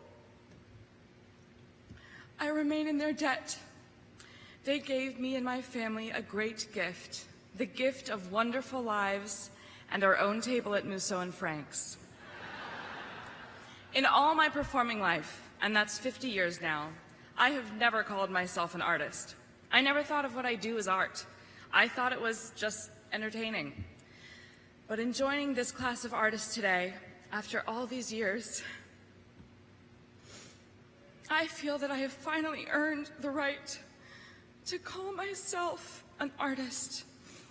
Speaker 16: I remain in their debt. They gave me and my family a great gift, the gift of wonderful lives and our own table at Musso and Frank's. In all my performing life, and that's 50 years now, I have never called myself an artist. I never thought of what I do as art. I thought it was just entertaining. But in joining this class of artists today, after all these years, I feel that I have finally earned the right to call myself an artist.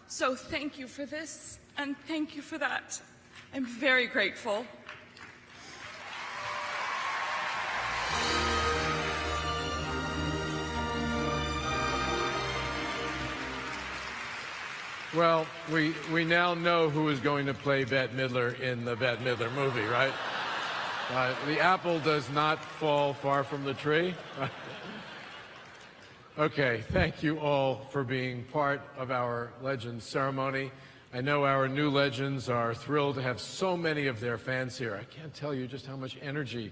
Speaker 16: So thank you for this, and thank you for that. I'm very grateful.
Speaker 2: Well, we now know who is going to play Bette Midler in the Bette Midler movie, right? The apple does not fall far from the tree. Okay, thank you all for being part of our Legends ceremony. I know our new legends are thrilled to have so many of their fans here. I can't tell you just how much energy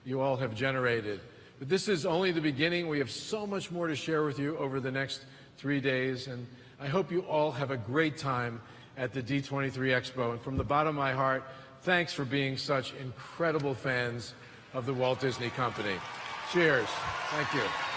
Speaker 2: you all have generated. But this is only the beginning. We have so much more to share with you over the next 3 days, and I hope you all have a great time at the D23 Expo. And from the bottom of my heart, thanks for being such incredible fans of the Walt Disney Company. Cheers. Thank you.